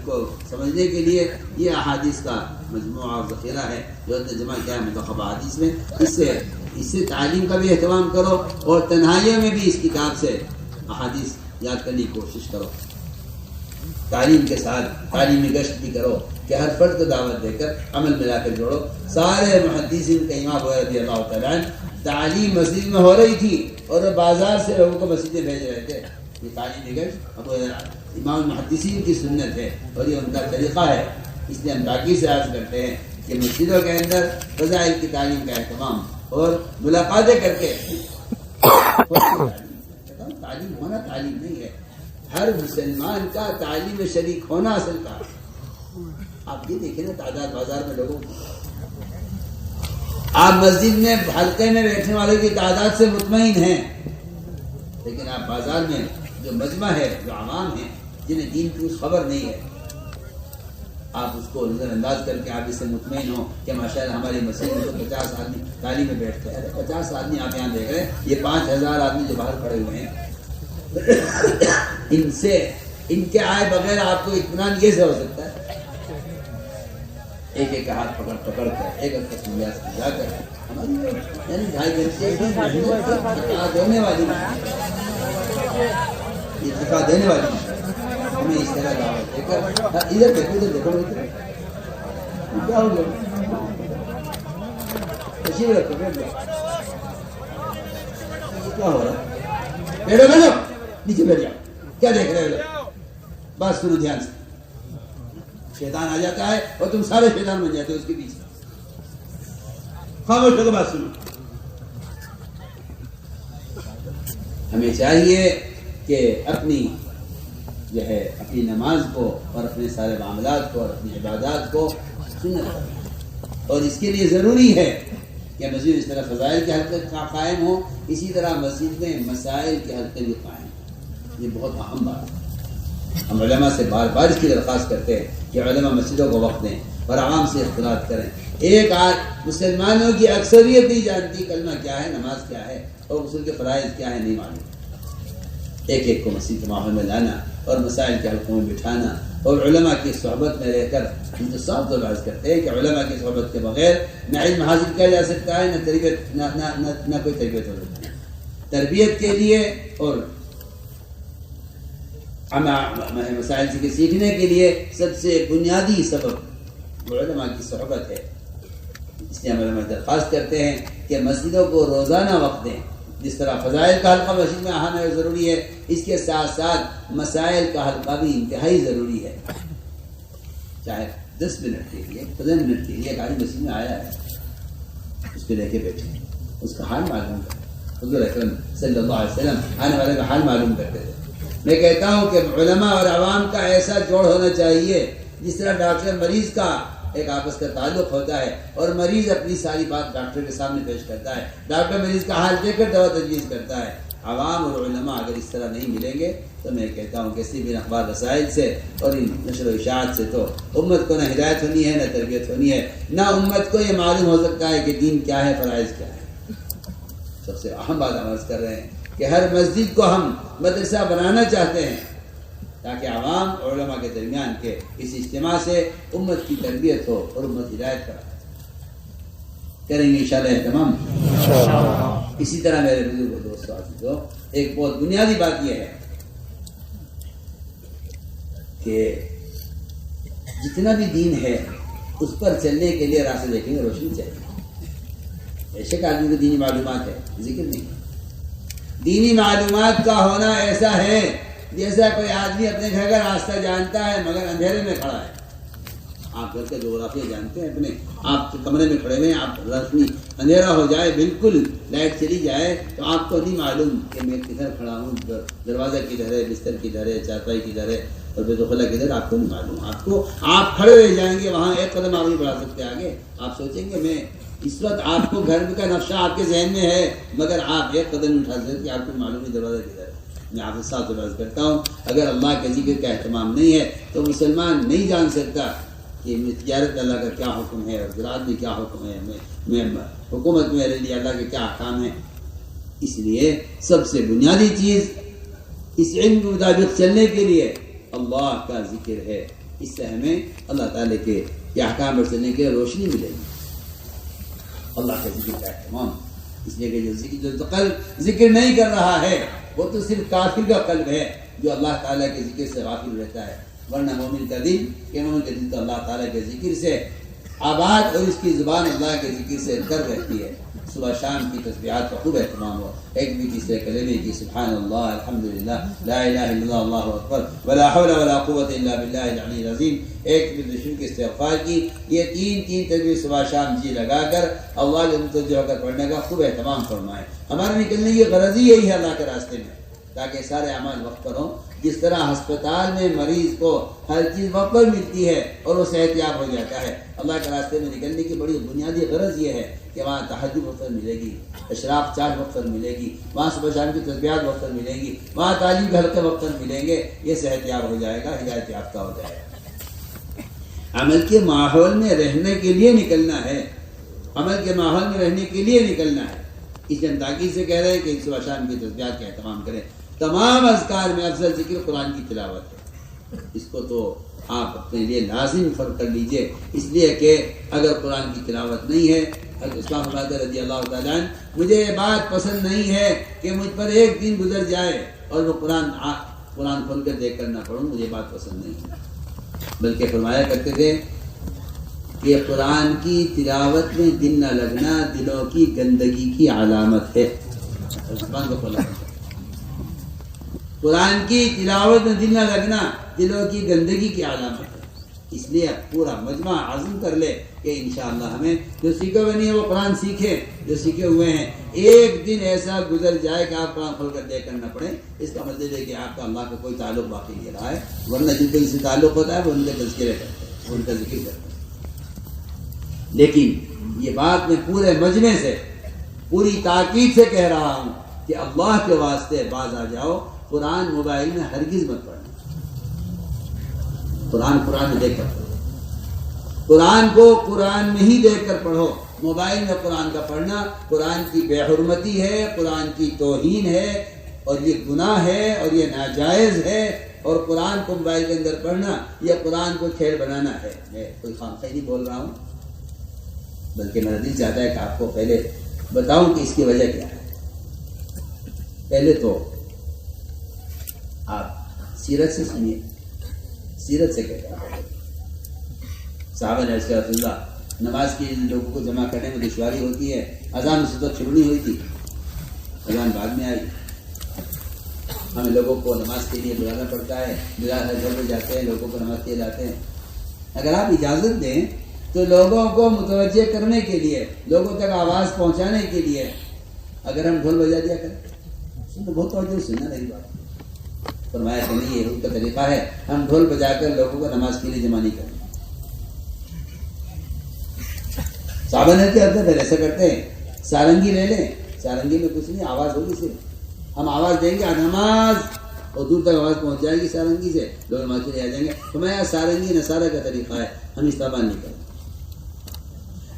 [SPEAKER 1] کو سمجھنے کے لیے یہ احادیث کا مجموعہ اور ذخیرہ ہے جو جمع کیا ہے منتخب احادیث میں۔ اس سے تعلیم کا بھی اہتمام کرو اور تنہائیوں میں بھی اس کتاب سے احادیث یاد کرنے کی کوشش کرو۔ تعلیم کے ساتھ تعلیمی گشت بھی کرو کہ ہر فرد کو دعوت دے کر عمل ملا کر جوڑو۔ سارے محدثین کا امام رضی اللہ تعالیٰ عنہ تعلیم مسجد میں ہو رہی تھی اور وہ بازار سے لوگوں کو مسجدیں بھیج رہے تھے۔ یہ تعلیمی گشت اب امام المحدثین کی سنت ہے اور یہ ان کا طریقہ ہے، اس لیے ہم تاکید سے عرض کرتے ہیں کہ مسجدوں کے اندر فضائل کی تعلیم کا اہتمام اور ملاقاتیں کر کے تعلیم ہونا تعلیم نہیں ہے، ہر مسلمان کا تعلیم میں شریک ہونا اصل کا۔ آپ یہ دیکھیں نا تعداد بازار میں لوگوں کی، آپ مسجد میں حلقے میں بیٹھنے والوں کی تعداد سے مطمئن ہیں، لیکن آپ بازار میں جو مجمع ہے، جو عوام ہیں جنہیں دین کی خبر نہیں ہے، آپ اس کو نظر انداز کر کے آپ اس سے مطمئن ہو کہ ماشاءاللہ ہماری مسجد میں تو 50 آدمی تعلیم میں بیٹھتے ہیں۔ 50 آدمی آپ یہاں دیکھ رہے ہیں، یہ 5000 آدمی جو باہر کھڑے ہوئے ہیں، ان کے آئے بغیر آپ کو اطمینان یہ سے ہو سکتا ہے؟ ایک ایک ہاتھ پکڑ کر ایک ایک سمجھا کر یعنی 2.5 گھنٹے کی دینے والی یہ دکھا دینے والی ہمیں اس طرح دعوت دے کر ادھر دیکھو کیا ہو گیا، کیا ہو رہا ہے؟ بیٹھو نیچے بیٹھ جاؤ، کیا دیکھ رہے ہو؟ بات سنو دھیان سے، شیطان آ جاتا ہے اور تم سارے شیطان بن جاتے ہو اس کے بیچ میں۔ خاموش ہو کے بات سنو۔ ہمیں چاہیے کہ اپنی اپنی نماز کو اور اپنے سارے معاملات کو اور اپنی عبادات کو سنت کریں، اور اس کے لیے ضروری ہے کہ مسجد اس طرح فضائل کے حلقے قائم ہو، اسی طرح مسجد میں مسائل کے حلقے بھی قائم ہو۔ یہ بہت اہم بات ہے، ہم علماء سے بار بار اس کی درخواست کرتے ہیں کہ علماء مسجدوں کو وقت دیں اور عوام سے اختلاط کریں۔ ایک مسلمانوں کی اکثریت نہیں جانتی کلمہ کیا ہے، نماز کیا ہے اور غسل کے فرائض کیا ہے، نہیں معلوم۔ ایک کو مسجد کے ماحول میں لانا اور مسائل کے حلقوں میں بٹھانا اور علماء کی صحبت میں رہ کر، ہم تو صاف طور عرض کرتے ہیں کہ علماء کی صحبت کے بغیر نہ علم حاصل کیا جا سکتا ہے، نہ تربیت نہ کوئی تربیت ہو سکتی ہے۔ تربیت کے لیے اور مسائل سے سیکھنے کے لیے سب سے بنیادی سبب علماء کی صحبت ہے۔ اس لیے ہم علماء درخواست کرتے ہیں کہ مسجدوں کو روزانہ وقت دیں، جس طرح فضائل کا حلقہ مسجد میں اہم ہے، ضروری ہے، اس کے ساتھ ساتھ مسائل کا حلقہ بھی انتہائی ضروری ہے۔ چاہے 10 منٹ کے لیے 15 منٹ کے لیے ایک آدمی مسجد میں آیا ہے، اس پہ لے کے بیٹھے، اس کا حال معلوم کریں۔ حضور اکرم صلی اللہ علیہ وسلم آنے والے کا حال معلوم کرتے تھے۔ میں کہتا ہوں کہ علماء اور عوام کا ایسا جوڑ ہونا چاہیے جس طرح ڈاکٹر مریض کا ایک آپس کا تعلق ہوتا ہے اور مریض اپنی ساری بات ڈاکٹر کے سامنے پیش کرتا ہے، ڈاکٹر مریض کا حال دیکھ کر دوا تجویز کرتا ہے۔ عوام اور علماء اگر اس طرح نہیں ملیں گے تو میں کہتا ہوں کہ صرف ان اخبار رسائل سے اور ان نشر و اشاعت سے تو امت کو نہ ہدایت ہونی ہے، نہ تربیت ہونی ہے، نہ امت کو یہ معلوم ہو سکتا ہے کہ دین کیا ہے، فرائض کیا ہے۔ سب سے اہم بات ہم عرض کر رہے ہیں کہ ہر مسجد کو ہم مدرسہ بنانا چاہتے ہیں، تاکہ عوام اور علماء کے درمیان کے اس اجتماع سے امت کی تربیت ہو اور امت ہدایت پر کریں گے انشاءاللہ اہتمام۔ اسی طرح میرے بزرگوں دوستوں عزیزوں، ایک بہت بنیادی بات یہ ہے کہ جتنا بھی دین ہے اس پر چلنے کے لیے راستے دیکھیں گے روشنی چاہیے۔ بے شک آدمی کو دینی معلومات ہے، ذکر نہیں۔ دینی معلومات کا ہونا ایسا ہے جیسا کوئی آدمی اپنے گھر کا راستہ جانتا ہے مگر اندھیرے میں کھڑا ہے۔ آپ گھر کے جغرافیہ جانتے ہیں اپنے، آپ کمرے میں کھڑے ہوئے ہیں، آپ روشنی اندھیرا ہو جائے، بالکل لائٹ چلی جائے تو آپ کو نہیں معلوم کہ میں کدھر کھڑا ہوں، دروازہ کدھر ہے، بستر کدھر ہے، چارپائی کدھر ہے اور بیت الخلا کدھر، آپ کو نہیں معلوم۔ آپ کھڑے رہ جائیں گے وہاں، ایک قدم آپ نہیں بڑھا سکتے آگے۔ آپ سوچیں گے میں اس وقت آپ کو گھر کا نقشہ آپ کے ذہن میں ہے مگر آپ ایک قدم نہیں اٹھا سکتے، آپ کو معلوم نہیں دروازہ کدھر ہے۔ میں آپ سے ساتھ عرض کرتا ہوں، اگر اللہ کے ذکر کا اہتمام نہیں ہے تو مسلمان نہیں جان سکتا کہ تجارت اللہ کا کیا حکم ہے اور زراعت میں کیا حکم ہے، میں حکومت میں میرے لیے اللہ کے کیا احکام ہیں۔ اس لیے سب سے بنیادی چیز اس علم کے مطابق چلنے کے لیے اللہ کا ذکر ہے۔ اس سے ہمیں اللہ تعالیٰ کے احکام پر چلنے کے روشنی ملے گی، اللہ کے ذکر کا اہتمام۔ اس لیے کہ جو قلب ذکر نہیں کر رہا ہے وہ تو صرف کافر کا قلب ہے جو اللہ تعالیٰ کے ذکر سے غافل رہتا ہے، ورنہ مومن کا دل تو اللہ تعالیٰ کے ذکر سے آباد اور اس کی زبان اللہ کے ذکر سے کر رہتی ہے۔ صبح شام کی تسبیحات کا خوب اہتمام ہو، ایک بھی تیسرے کلمے کی سبحان اللہ، الحمدللہ، لا الہ الا اللہ، اللہ اکبر، ولا حول ولا قوت الا باللہ العلی العظیم، ایک بھی دشمن کے استغفار کی، یہ تین تسبیح صبح شام جی لگا کر اللہ کے متوجہ ہو کر پڑھنے کا خوب اہتمام فرمائے۔ ہمارے نکلنے کی غرض ہی یہی ہے اللہ کے راستے میں، تاکہ سارے اعمال وقت پر ہوں۔ جس طرح ہسپتال میں مریض کو ہر چیز وقت پر ملتی ہے اور وہ صحت یاب ہو جاتا ہے، اللہ کے راستے میں نکلنے کی بڑی بنیادی غرض یہ ہے کہ وہاں تہجد وقت پر ملے گی، اشراق چار وقت پر ملے گی، وہاں صبح شام کی تسبیحات وقت پر ملیں گی، وہاں تعلیم کے حلقے وقت پر ملیں گے، یہ صحت یاب ہو جائے گا، ہدایت یافتہ ہو جائے گا۔ عمل کے ماحول میں رہنے کے لیے نکلنا ہے، عمل کے ماحول میں رہنے کے لیے نکلنا ہے۔ اس لیے ہم تاکید سے کہہ رہے ہیں کہ صبح شام کی تسبیحات کا اہتمام کریں۔ تمام اذکار میں افضل ذکر قرآن کی تلاوت ہے، اس کو تو آپ اپنے لیے لازم فرق کر لیجئے، اس لیے کہ اگر قرآن کی تلاوت نہیں ہے، اسلام فرماتے رضی اللہ تعالیٰ عنہ، مجھے یہ بات پسند نہیں ہے کہ مجھ پر ایک دن گزر جائے اور وہ قرآن کھول کر دیکھ کر نہ پڑھوں، مجھے بات پسند نہیں ہے۔ بلکہ فرمایا کرتے تھے کہ قرآن کی تلاوت میں دل نہ لگنا دلوں کی گندگی کی علامت ہے۔ قرآن کی تلاوت میں دل نہ لگنا دلوں کی گندگی کی علامت ہے۔ اس لیے پورا مجمع عزم کر لے کہ انشاءاللہ ہمیں جو سیکھے ہوئے نہیں ہے وہ قرآن سیکھے، جو سیکھے ہوئے ہیں ایک دن ایسا گزر جائے کہ آپ قرآن کھول کر دیکھ کر نہ پڑھیں، اس کا مطلب ہے کہ آپ کا اللہ کا کوئی تعلق باقی نہیں رہا ہے، ورنہ جن کو اس سے تعلق ہوتا ہے وہ ان کے تذکرے کرتے ہیں، ان کا ذکر کرتے ہیں۔ لیکن یہ بات میں پورے مجمع سے پوری تاکید سے کہہ رہا ہوں کہ اللہ کے واسطے باز آ جاؤ، قرآن موبائل میں ہرگز مت پڑھنا، قرآن میں دیکھ کر پڑھو، قرآن کو قرآن میں ہی دیکھ کر پڑھو۔ موبائل میں قرآن کا پڑھنا قرآن کی بے حرمتی ہے، قرآن کی توہین ہے اور یہ گناہ ہے اور یہ ناجائز ہے، اور قرآن کو موبائل کے اندر پڑھنا یہ قرآن کو کھیل بنانا ہے۔ میں کوئی خامخواہ نہیں بول رہا ہوں، بلکہ میرا دل چاہتا ہے کہ آپ کو پہلے بتاؤں کہ اس کی وجہ کیا ہے۔ پہلے تو آپ سیرت سے سنیے، سیرت سے کہتا ہے صحابہ نے عرض کیا رسول اللہ نماز کے لوگوں کو جمع کرنے میں دشواری ہوتی ہے، اذان اس وقت شروع نہیں ہوئی تھی، اذان بعد میں آئی، ہمیں لوگوں کو نماز کے لیے بلانا پڑتا ہے، بلال ہر گھر میں جاتے ہیں، لوگوں کو نماز کے لیے لاتے ہیں۔ اگر آپ اجازت دیں تو لوگوں کو متوجہ کرنے کے لیے، لوگوں تک آواز پہنچانے کے لیے اگر ہم ڈھول بجا دیا کریں تو بہت توجہ سننا نہیں بات۔ فرمایا کہ نہیں، یہ ان کا طریقہ ہے، ہم ڈھول بجا کر لوگوں کو نماز کے لیے جمع نہیں کریں۔ صحابہ نے کیا کرتے پھر ایسا کرتے ہیں، سارنگی لے لیں، سارنگی میں کچھ نہیں، آواز ہوگی صرف، ہم آواز دیں گے نماز اور دور تک آواز پہنچ جائے گی سارنگی سے، لوگ نماز کے لیے آ جائیں گے۔ فرمایا سارنگی نصارہ کا طریقہ ہے، ہم استعمال نہیں کریں۔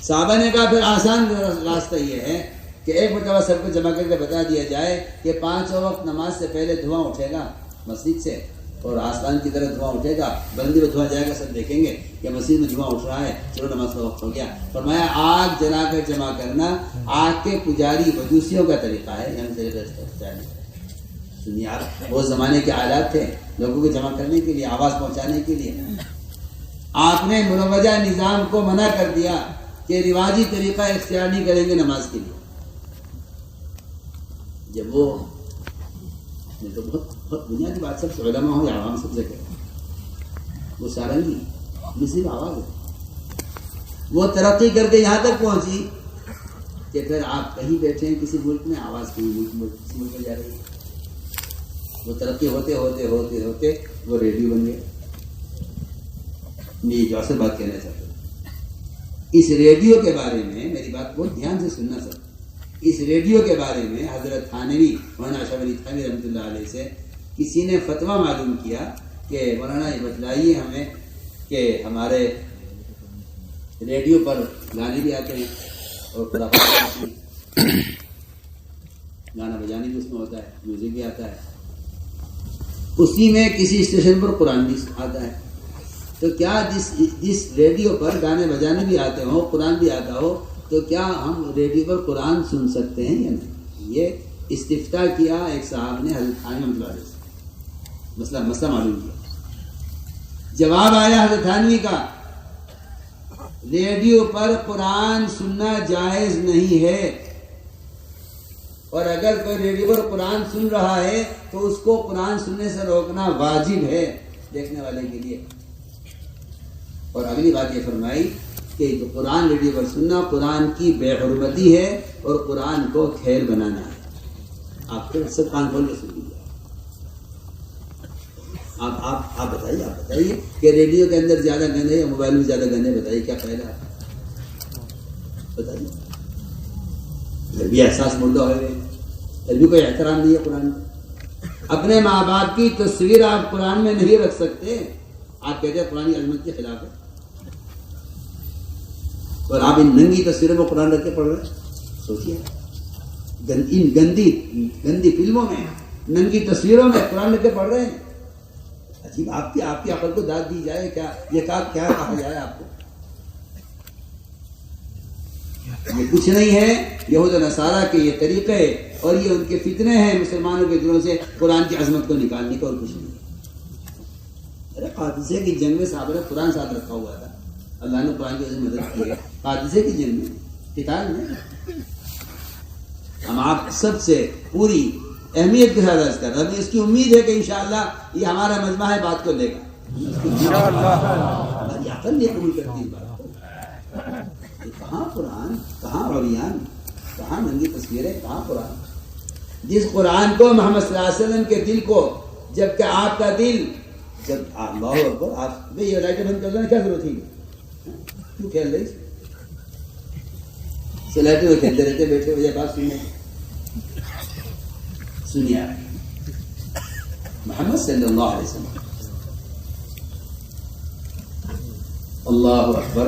[SPEAKER 1] صحابہ نے کہا پھر آسان راستہ یہ ہے کہ ایک مرتبہ سب کو جمع کر کے بتا دیا جائے کہ 5 وقت نماز سے پہلے دھواں اٹھے گا مسجد سے، اور آسمان کی طرف دھواں اٹھے گا، بلندی میں دھواں جائے گا، سب دیکھیں گے کہ مسجد میں دھواں اٹھ رہا ہے، چلو نماز کا وقت ہو گیا. فرمایا آگ جلا کر جمع کرنا آگ کے پجاری مجوسیوں کا طریقہ ہے. سنیے آپ، وہ زمانے کے آلات تھے لوگوں کو جمع کرنے کے لیے، آواز پہنچانے کے لیے. آپ نے مروجہ نظام کو منع کر دیا کہ رواجی طریقہ اختیار نہیں کریں گے نماز کے لیے. جب وہ تو بہت بنیادی بات سب سے علماء ہو یا عوام سب سے کہتے وہ سارنگی مصیب آواز ہے. وہ ترقی کر کے یہاں تک پہنچی کہ پھر آپ کہیں بیٹھے ہیں کسی ملک میں، آواز کہیں کسی ملک میں جا رہی ہے. وہ ترقی ہوتے ہوتے ہوتے ہوتے وہ ریڈیو بن گئے. میں جو اصل بات کہنا چاہتا ہوں، اس ریڈیو کے بارے میں میری بات بہت دھیان سے سننا سر. اس ریڈیو کے بارے میں حضرت تھانوی مولانا اشرف علی تھانوی رحمۃ اللہ علیہ سے کسی نے فتویٰ معلوم کیا کہ مولانا یہ بتلائیے ہمیں کہ ہمارے ریڈیو پر گانے بھی آتے ہیں اور گانا بجانے بھی اس میں ہوتا ہے، میوزک بھی آتا ہے. اسی میں کسی اسٹیشن پر قرآن بھی آتا ہے. تو کیا جس ریڈیو پر گانے بجانے بھی آتے ہوں، قرآن بھی آتا ہو، تو کیا ہم ریڈیو پر قرآن سن سکتے ہیں یا نہیں؟ یہ استفتاء کیا ایک صاحب نے حضرت تھانوی رحمۃ اللہ علیہ سے، مسئلہ معلوم کیا. جواب آیا حضرت تھانوی کا، ریڈیو پر قرآن سننا جائز نہیں ہے، اور اگر کوئی ریڈیو پر قرآن سن رہا ہے تو اس کو قرآن سننے سے روکنا واجب ہے دیکھنے والے کے لیے. اور اگلی بات یہ فرمائی کہ قرآن ریڈیو پر سننا قرآن کی بے حرمتی ہے اور قرآن کو کھیل بنانا ہے. آپ کو سب کان کھول کے سن لیجیے. آپ بتائیے کہ ریڈیو کے اندر زیادہ گانے یا موبائل میں زیادہ گانے، بتائیے کیا فائدہ ہے؟ بتائیے. پھر بھی احساس مردہ ہوئے، پھر بھی کوئی احترام نہیں ہے قرآن کا. اپنے ماں باپ کی تصویر آپ قرآن میں نہیں رکھ سکتے. آپ کہتے ہیں قرآن کی عظمت کے خلاف ہے، اور آپ ان ننگی تصویروں میں قرآن رکھ کے پڑھ رہے ہیں. سوچیے، ان گندی فلموں میں ننگی تصویروں میں قرآن رکھ کے پڑھ رہے ہیں. عجیب. آپ کی عقل کو داد دی جائے کیا؟ یہ کیا کہا جائے آپ کو؟ یہ کچھ نہیں ہے یہود و نصارہ کے یہ طریقے اور یہ ان کے فتنے ہیں مسلمانوں کے دلوں سے قرآن کی عظمت کو نکالنے کا، اور کچھ نہیں. ارے قادسیہ کی جنگ میں صحابہ نے قرآن ساتھ رکھا ہوا تھا، اللہ نے قرآن کی وجہ سے مدد کی ہے. قادسیہ کی جنگ میں قتال میں ہم آپ سب سے پوری اہمیت کے ساتھ عرض کر رہے ہیں. اس کی امید ہے کہ انشاءاللہ یہ ہمارا مجمع ہے بات کو لے گا. عقل نہیں قبول کرتی اس بات کو. کہاں قرآن، کہاں اولیاء، کہاں ننگی تصویریں، کہاں قرآن؟ جس قرآن کو محمد صلی اللہ علیہ وسلم کے دل کو، جبکہ آپ کا دل، جب اللہ اکبر، آپ یہ لائٹیں بند کر دینا کیا ضرورت تھی؟ کیوں کھیل رہی سے لائٹیں ہوئے کھیلتے رہتے بیٹھے ہوئے بات سننے. سنیے محمد صلی اللہ علیہ وسلم، اللہ اکبر،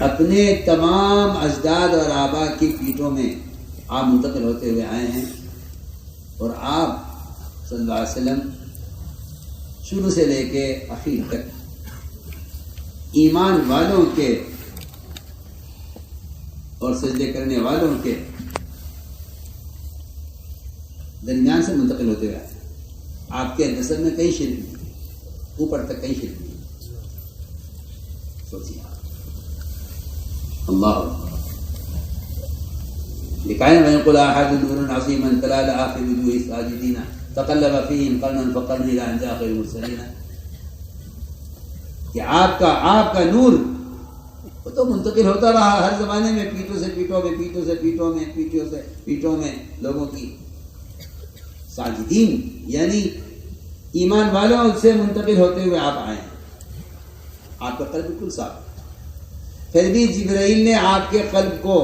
[SPEAKER 1] اپنے تمام اجداد اور آبا کی پیٹھوں میں آپ منتقل ہوتے ہوئے آئے ہیں، اور آپ صلی اللہ علیہ وسلم شروع سے لے کے آخر تک ایمان والوں کے اور سجدے کرنے والوں کے درمیان سے منتقل ہوتے ہوئے آئے. آپ کے نسل میں کئی شرک نہیں، اوپر تک کئی شرک نہیں. سوچیے اللہ لکھائے میں قل احد نور عظیم تلا لآخر وجوه الساجدین تقلب فیہم قرنا فقرن الى ان جاء خیر المرسلین. کہ آپ کا نور وہ تو منتقل ہوتا رہا ہر زمانے میں، پیٹوں سے پیٹوں میں، پیٹوں سے پیٹوں میں، پیٹوں سے پیٹوں میں لوگوں کی. ساجدین یعنی ایمان والوں سے منتقل ہوتے ہوئے آپ آئے ہیں. آپ کا قلب بالکل صاف ہے. پھر بھی جبرائیل نے آپ کے قلب کو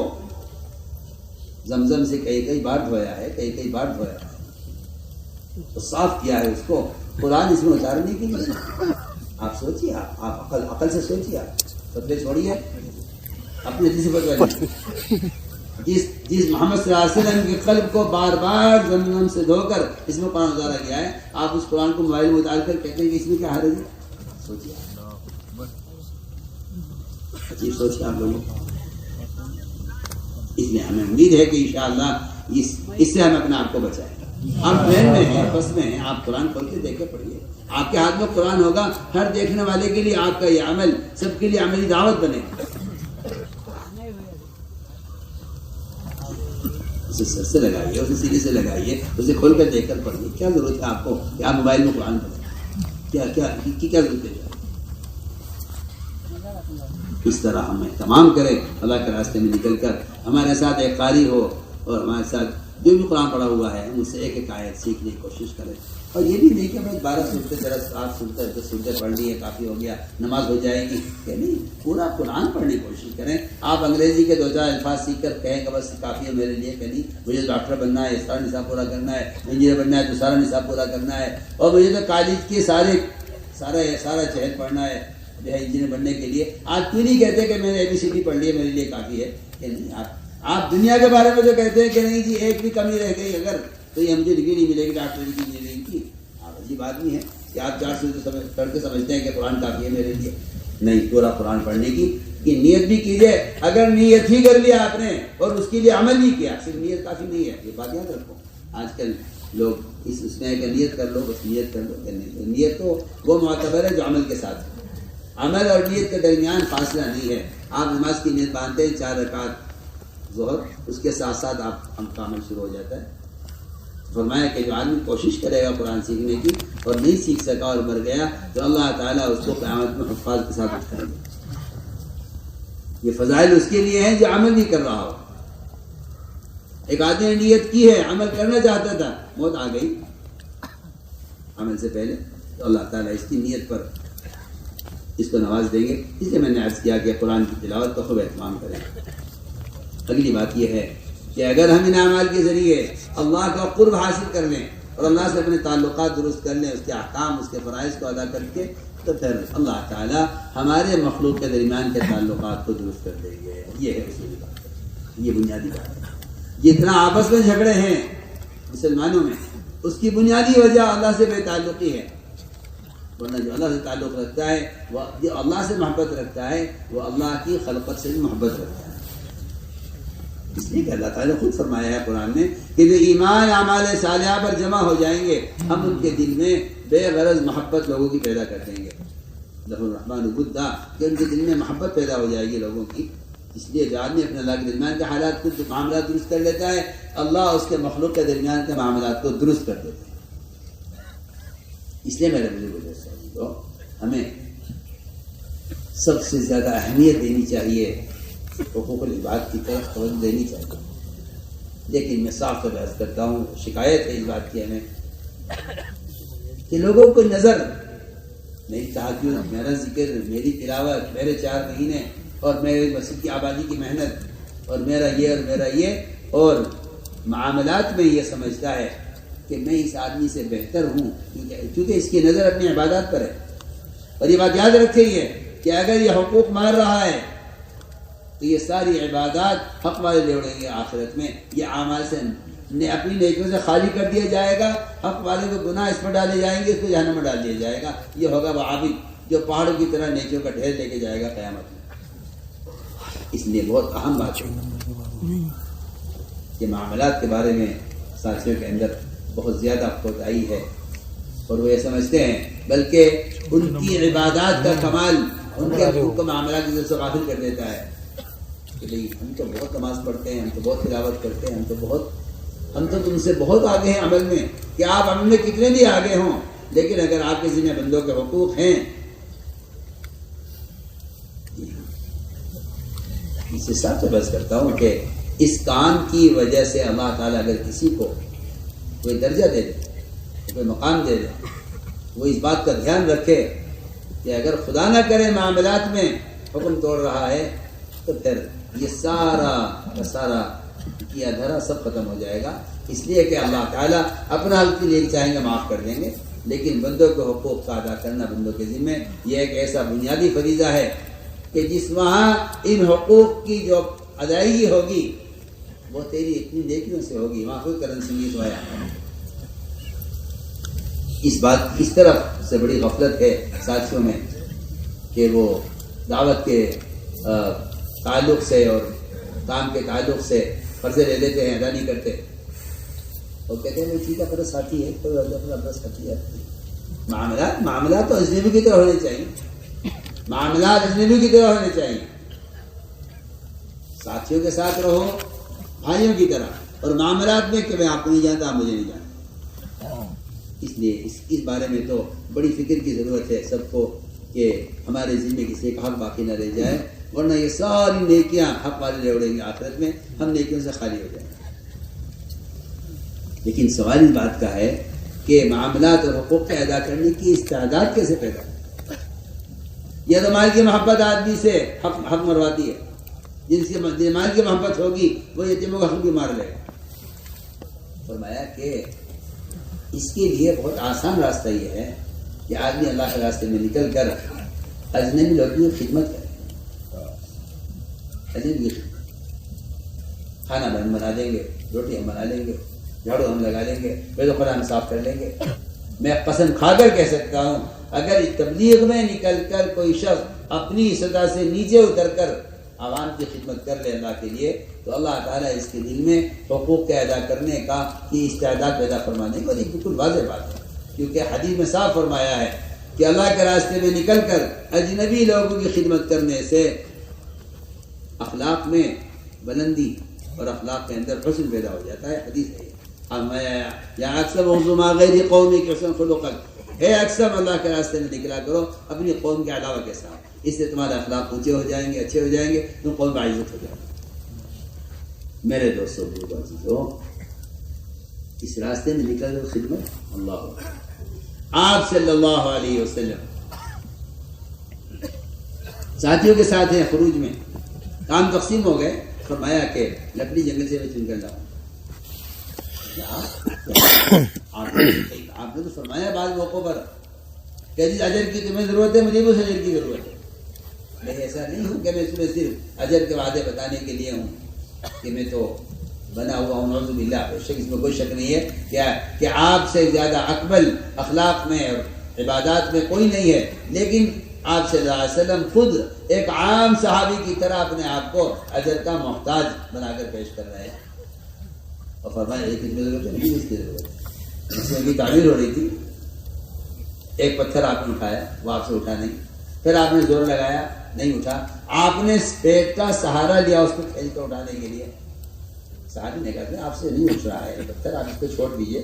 [SPEAKER 1] زمزم سے کئی بار دھویا ہے، کئی بار دھویا ہے، تو صاف کیا ہے اس کو قرآن اس میں اتارنے کے لیے. آپ سوچیے، آپ عقل سے سوچیے. آپ فتوے چھوڑیے، اپنے دل سے فتویٰ لیجیے. جس محمد صلی اللہ علیہ وسلم کے قلب کو بار بار زمزم سے دھو کر اس میں قرآن اتارا گیا ہے، آپ اس قرآن کو موبائل میں اتار کر کہتے ہیں کہ اس میں کیا حرج ہے؟ سوچیے، عجیب سوچیے آپ لوگوں. اس لیے ہمیں امید ہے کہ انشاءاللہ اس سے ہم اپنے آپ کو بچائیں. آپ ٹرین میں ہیں، بس میں ہیں، آپ قرآن کھول کے دیکھ کے پڑھیے. آپ کے ہاتھ میں قرآن ہوگا، ہر دیکھنے والے کے لیے آپ کا یہ عمل سب کے لیے عملی دعوت بنے گا. اسے سر سے لگائیے، اسے سیدھے سے لگائیے، اسے کھول کر دیکھ کر پڑھیے. کیا ضرورت ہے آپ کو کہ آپ موبائل میں قرآن پڑھیں؟ کیا ضرورت ہے؟ اس طرح ہم اہتمام کریں اللہ کے راستے میں نکل کر. ہمارے ساتھ ایک قاری ہو اور ہمارے ساتھ جو بھی قرآن پڑھا ہوا ہے ہم اس سے ایک ایک آیت سیکھنے کی کوشش کریں. اور یہ بھی نہیں کہ بھائی 12 سورتیں 8 سورتیں 10 سورتیں پڑھ لی ہے کافی ہو گیا نماز ہو جائے گی، کہ نہیں، پورا قرآن پڑھنے کی کوشش کریں. آپ انگریزی کے 2-4 الفاظ سیکھ کر کہیں کہ بس کافی ہے میرے لیے، کہ نہیں، مجھے ڈاکٹر بننا ہے، سارا نصاب پورا کرنا ہے، انجینئر بننا ہے تو سارا نصاب پورا کرنا ہے، اور مجھے تو کالج کے سارا چہل پڑھنا ہے جو ہے انجینئر بننے کے لیے. آپ کیوں نہیں کہتے کہ میں نے ABCD پڑھ لی ہے میرے لیے کافی ہے؟ کہ نہیں، آپ دنیا کے بارے میں جو کہتے ہیں کہ نہیں جی ایک بھی کمی رہ گئی اگر تو یہ مجھے ڈگری نہیں ملے گی ڈاکٹر کی انجینئرنگ کی. آپ عجیب آدمی ہے کہ آپ 4 سورتیں پڑھ کے سمجھتے ہیں کہ قرآن کافی ہے میرے لیے. نہیں، پورا قرآن پڑھنے کی نیت بھی کیجیے. اگر نیت ہی کر لیا آپ نے اور اس کے لیے عمل نہیں کیا، صرف نیت کافی نہیں ہے. یہ بات یاد رکھو. آج کل لوگ اس میں کہ نیت کر لو، بس نیت کر لو. نہیں، نیت تو وہ معتبر ہے جو عمل کے ساتھ ہے. عمل اور نیت کے درمیان فاصلہ نہیں ہے. آپ نماز کی نیت باندھتے ہیں 4 رکعت ظہر، اس کے ساتھ ساتھ آپ کا عمل شروع ہو جاتا ہے. فرمایا کہ جو آدمی کوشش کرے گا قرآن سیکھنے کی اور نہیں سیکھ سکا اور مر گیا تو اللہ تعالیٰ اس کو قیامت میں حفاظ کے ساتھ اٹھائے گا. یہ فضائل اس کے لیے ہیں جو عمل نہیں کر رہا ہو. ایک آدمی نے نیت کی ہے، عمل کرنا چاہتا تھا، موت آ گئی عمل سے پہلے، تو اللہ تعالیٰ اس کی نیت پر اس کو نواز دیں گے. اس لیے میں نے عرض کیا کہ قرآن کی تلاوت کا خوب اہتمام کریں. اگلی بات یہ ہے کہ اگر ہم ان اعمال کے ذریعے اللہ کا قرب حاصل کر لیں اور اللہ سے اپنے تعلقات درست کر لیں، اس کے احکام، اس کے فرائض کو ادا کر کے، تو پھر اللہ تعالیٰ ہمارے مخلوق کے درمیان کے تعلقات کو درست کر دیں گے. یہ ہے اصولی بات، یہ بنیادی بات ہے. جتنا آپس میں جھگڑے ہیں مسلمانوں میں، اس کی بنیادی وجہ اللہ سے بے تعلقی ہے. ورنہ جو اللہ سے تعلق رکھتا ہے، وہ جو اللہ سے محبت رکھتا ہے، وہ اللہ کی خلقت سے بھی محبت رکھتا ہے. اس لیے کہ اللہ تعالیٰ نے خود فرمایا ہے قرآن میں کہ جو ایمان اعمال صالحہ پر جمع ہو جائیں گے ہم ان کے دل میں بے غرض محبت لوگوں کی پیدا کر دیں گے. لہ الرحمن بدا، کہ ان کے دل میں محبت پیدا ہو جائے گی لوگوں کی. اس لیے جو آدمی اپنے اللہ کے درمیان کے حالات کو معاملات درست کر لیتا ہے، اللہ اس کے مخلوق کے درمیان کے معاملات کو درست کر دیتا ہے. اس لیے میرے بزرگوں کو ہمیں سب سے زیادہ اہمیت دینی چاہیے، حقوق العباد کی طرف توجہ دینی چاہیے. لیکن میں صاف طور عرض کرتا ہوں، شکایت ہے اس بات کی ہمیں کہ لوگوں کو نظر میری تہجد، میرا ذکر، میری تلاوت، میرے 4 مہینے اور میرے مسجد کی آبادی کی محنت اور میرا یہ اور معاملات میں یہ سمجھتا ہے کہ میں اس آدمی سے بہتر ہوں، کیونکہ اس کی نظر اپنی عبادات پر ہے. اور یہ بات یاد رکھیے کہ اگر یہ حقوق مار رہا ہے تو یہ ساری عبادات حق والے لے اڑیں گے آخرت میں. یہ اعمال سے اپنی نیکیوں سے خالی کر دیا جائے گا، حق والے کو گناہ اس پر ڈالے جائیں گے، اس کو جہنم میں ڈال دیا جائے گا. یہ ہوگا وہ عابد جو پہاڑوں کی طرح نیکیوں کا ڈھیر لے کے جائے گا قیامت میں. اس لیے بہت اہم بات ہے کہ معاملات کے بارے میں ساتھیوں کے اندر بہت زیادہ کوتاہی ہے اور وہ یہ سمجھتے ہیں، بلکہ ان کی عبادات کا کمال ان کے حقوق کو معاملات کی سے غافل کر دیتا ہے کہ بھئی ہم تو بہت نماز پڑھتے ہیں، ہم تو بہت تلاوت کرتے ہیں، ہم تو تم سے بہت آگے ہیں عمل میں. کہ آپ عمل میں کتنے بھی آگے ہوں، لیکن اگر آپ کے ذمہ بندوں کے حقوق ہیں، اس سے ساتھ بحث کرتا ہوں کہ اس کام کی وجہ سے اللہ تعالیٰ اگر کسی کو کوئی درجہ دے دے، کوئی مقام دے دے، وہ اس بات کا دھیان رکھے کہ اگر خدا نہ کرے معاملات میں حکم توڑ رہا ہے تو پھر یہ سارا کیا دھرا سب ختم ہو جائے گا. اس لیے کہ اللہ تعالیٰ اپنا حق کے لیے چاہیں گے معاف کر دیں گے، لیکن بندوں کے حقوق کا ادا کرنا بندوں کے ذمہ یہ ایک ایسا بنیادی فریضہ ہے کہ جس وہاں ان حقوق کی جو ادائیگی ہوگی وہ تیری اتنی نیکیوں سے ہوگی، وہاں کوئی کرنسی نہیں تو آیا۔ اس طرف سے بڑی غفلت ہے ساتھیوں میں کہ وہ دعوت کے تعلق سے اور کام کے تعلق سے قرضے لے لیتے ہیں، ادا نہیں کرتے، اور کہتے ہیں ٹھیک ہے اپنا ساتھی ہے، کوئی اپنا ساتھی ہے۔ معاملات تو اجنبی کی طرح ہونے چاہیے، معاملات اجنبی کی طرح ہونے چاہیے۔ ساتھیوں کے ساتھ رہو بھائیوں کی طرح، اور معاملات میں کہ میں آپ کو نہیں جانتا، آپ مجھے نہیں جانتا۔ اس لیے اس بارے میں تو بڑی فکر کی ضرورت ہے سب کو کہ ہمارے ذمے کسی کا حق باقی نہ رہ جائے، ورنہ یہ ساری نیکیاں حق والے لے اڑیں گے، آخرت میں ہم نیکیوں سے خالی ہو جائیں گے۔ لیکن سوال اس بات کا ہے کہ معاملات اور حقوق کے ادا کرنے کی استعداد کیسے پیدا ہے؟ یا تو مال کی محبت آدمی سے حق مرواتی ہے، جس کے مال کی محبت ہوگی وہ یتیموں کا حق بھی مار لے گا۔ فرمایا کہ اس کے لیے بہت آسان راستہ یہ ہے کہ آدمی اللہ کے راستے میں نکل کر اجنبی لوگوں کی خدمت کرے، اجنبی کی خدمت، کھانا بنا دیں گے، روٹی ہم بنا لیں گے، جھاڑو ہم لگا لیں گے، بیت الخلا ہم صاف کر لیں گے۔ میں قسم کھا کر کہہ سکتا ہوں اگر تبلیغ میں نکل کر کوئی شخص اپنی سطح سے نیچے اتر کر عوام کی خدمت کر لے اللہ کے لیے، تو اللہ تعالیٰ اس کے دل میں حقوق کے ادا کرنے کا کی استعداد پیدا فرما دیں گے۔ اور یہ بالکل واضح بات ہے، کیونکہ حدیث میں صاف فرمایا ہے کہ اللہ کے راستے میں نکل کر اجنبی لوگوں کی خدمت کرنے سے اخلاق میں بلندی اور اخلاق کے اندر حسن پیدا ہو جاتا ہے۔ حدیث ہے یا اکثر موضوع غیر قومی کے حسن خلقت ہے، اکثر اللہ کے راستے میں نکلا کرو اپنی قوم کے علاوہ کے ساتھ، اس سے تمہارے اخلاق اونچے ہو جائیں گے، اچھے ہو جائیں گے، تم قوم کا عزت ہو جائے گا۔ میرے دوستوں عزیزوں، اس راستے میں نکل کر خدمت اللہ آپ صلی اللہ علیہ وسلم ساتھیوں کے ساتھ ہیں، خروج میں کام تقسیم ہو گئے، فرمایا کہ لکڑی جنگل سے میں چن کر لاؤں۔ آپ نے تو فرمایا بعض موقعوں پر کہ جس اجر کی تمہیں ضرورت ہے مجھے بھی اس اجر کی ضرورت ہے۔ میں ایسا نہیں ہوں کہ میں اس میں صرف اجر کے وعدے بتانے کے لیے ہوں کہ میں تو بنا ہوا ہوں، نعوذ باللہ، بے شک اس میں کوئی شک نہیں ہے کہ آپ سے زیادہ اکمل اخلاق میں اور عبادات میں کوئی نہیں ہے، لیکن آپ صلی اللہ علیہ وسلم خود ایک عام صحابی کی طرح اپنے آپ کو اجر کا محتاج بنا کر پیش کر رہے ہیں، اور فرمایا ایک اس میں ضرورت ہے، نہیں اس کی ضرورت ہے۔ اس میں بھی تعمیر ہو رہی تھی، ایک پتھر آپ نے اٹھایا، وہ آپ سے اٹھا نہیں، پھر آپ نے زور لگایا، نہیں اٹھا، آپ نے پیٹ کا سہارا لیا اس کو کھینچ کر اٹھانے کے لیے، صحابی نے کہا آپ سے نہیں اٹھ رہا ہے پتھر، آپ اس کو چھوڑ دیجیے،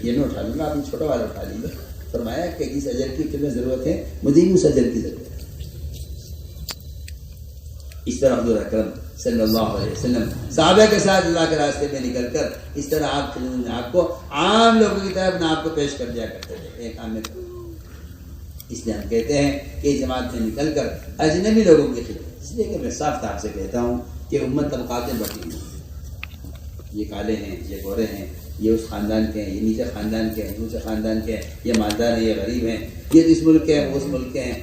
[SPEAKER 1] یہ میں اٹھا لوں گا، آپ نے چھوٹا والا اٹھا لیجیے۔ فرمایا کہ جس اجر کی تمہیں ضرورت ہے مجھے بھی اس اجر کی ضرورت ہے۔ اس طرح حضور اکرم صلی اللہ علیہ وسلم صحابہ کے ساتھ اللہ کے راستے میں نکل کر اس طرح آپ کو عام لوگوں کی طرف اپنے آپ کو پیش کر دیا کرتے تھے ایک عام میں۔ اس لیے ہم کہتے ہیں کہ جماعت میں نکل کر اجنبی لوگوں کی خدمت، اس لیے کہ میں صاف طور سے کہتا ہوں کہ امت طبقات میں بٹی ہوئی، یہ کالے ہیں، یہ گورے ہیں، یہ اس خاندان کے ہیں، یہ نیچے خاندان کے ہیں، دوسرے خاندان کے ہیں، یہ مالدار ہیں، یہ غریب ہیں، یہ اس ملک کے ہیں، وہ اس ملک کے ہیں۔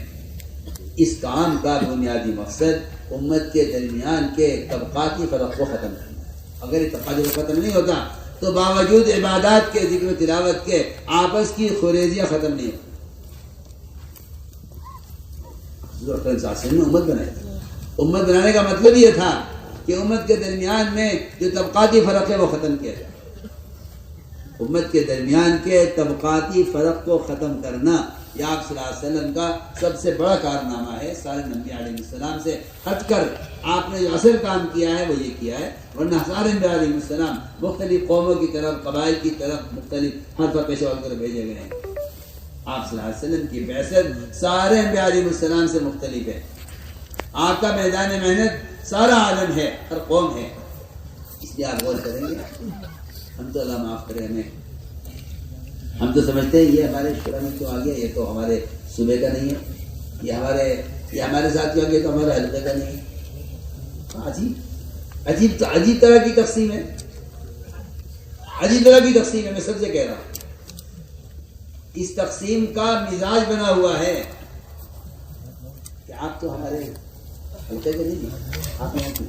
[SPEAKER 1] اس کام کا بنیادی مقصد امت کے درمیان کے طبقاتی فرق کو ختم کرنا۔ اگر یہ طبقاتی فرق ختم نہیں ہوتا تو باوجود عبادات کے، ذکر و تلاوت کے، آپس کی خوریزیاں ختم نہیں ہوتی۔ امت بنائی تھی، امت بنانے کا مطلب یہ تھا کہ امت کے درمیان میں جو طبقاتی فرق ہے وہ ختم کیا جائے۔ امت کے درمیان کے طبقاتی فرق کو ختم کرنا یہ آپ صلی اللہ علیہ وسلم کا سب سے بڑا کارنامہ ہے۔ سارے نبی علیہ السلام سے ہٹ کر آپ نے جو اصل کام کیا ہے وہ یہ کیا ہے، ورنہ سارے نبی علیہ السلام مختلف قوموں کی طرف، قبائل کی طرف، مختلف حرفہ پیشہ ہو کر بھیجے گئے ہیں۔ آپ صلی اللہ علیہ وسلم کی بعثت سارے نبی علیہ السلام سے مختلف ہے۔ آپ کا میدان محنت سارا عالم ہے، ہر قوم ہے۔ اس لیے آپ غور کریں گے، ہم تو اللہ معاف کرے ہمیں، ہم تو سمجھتے ہیں یہ ہمارے شورا میں کیوں آ گیا، یہ تو ہمارے صوبے کا نہیں ہے، یہ ہمارے ساتھ کیوں آ گیا تو ہمارے حلقے کا نہیں ہے۔ عجیب طرح کی تقسیم ہے، عجیب طرح کی تقسیم ہے۔ میں سب سے کہہ رہا ہوں اس تقسیم کا مزاج بنا ہوا ہے کہ آپ تو ہمارے حلقے کے نہیں ہیں، آپ یہاں کی،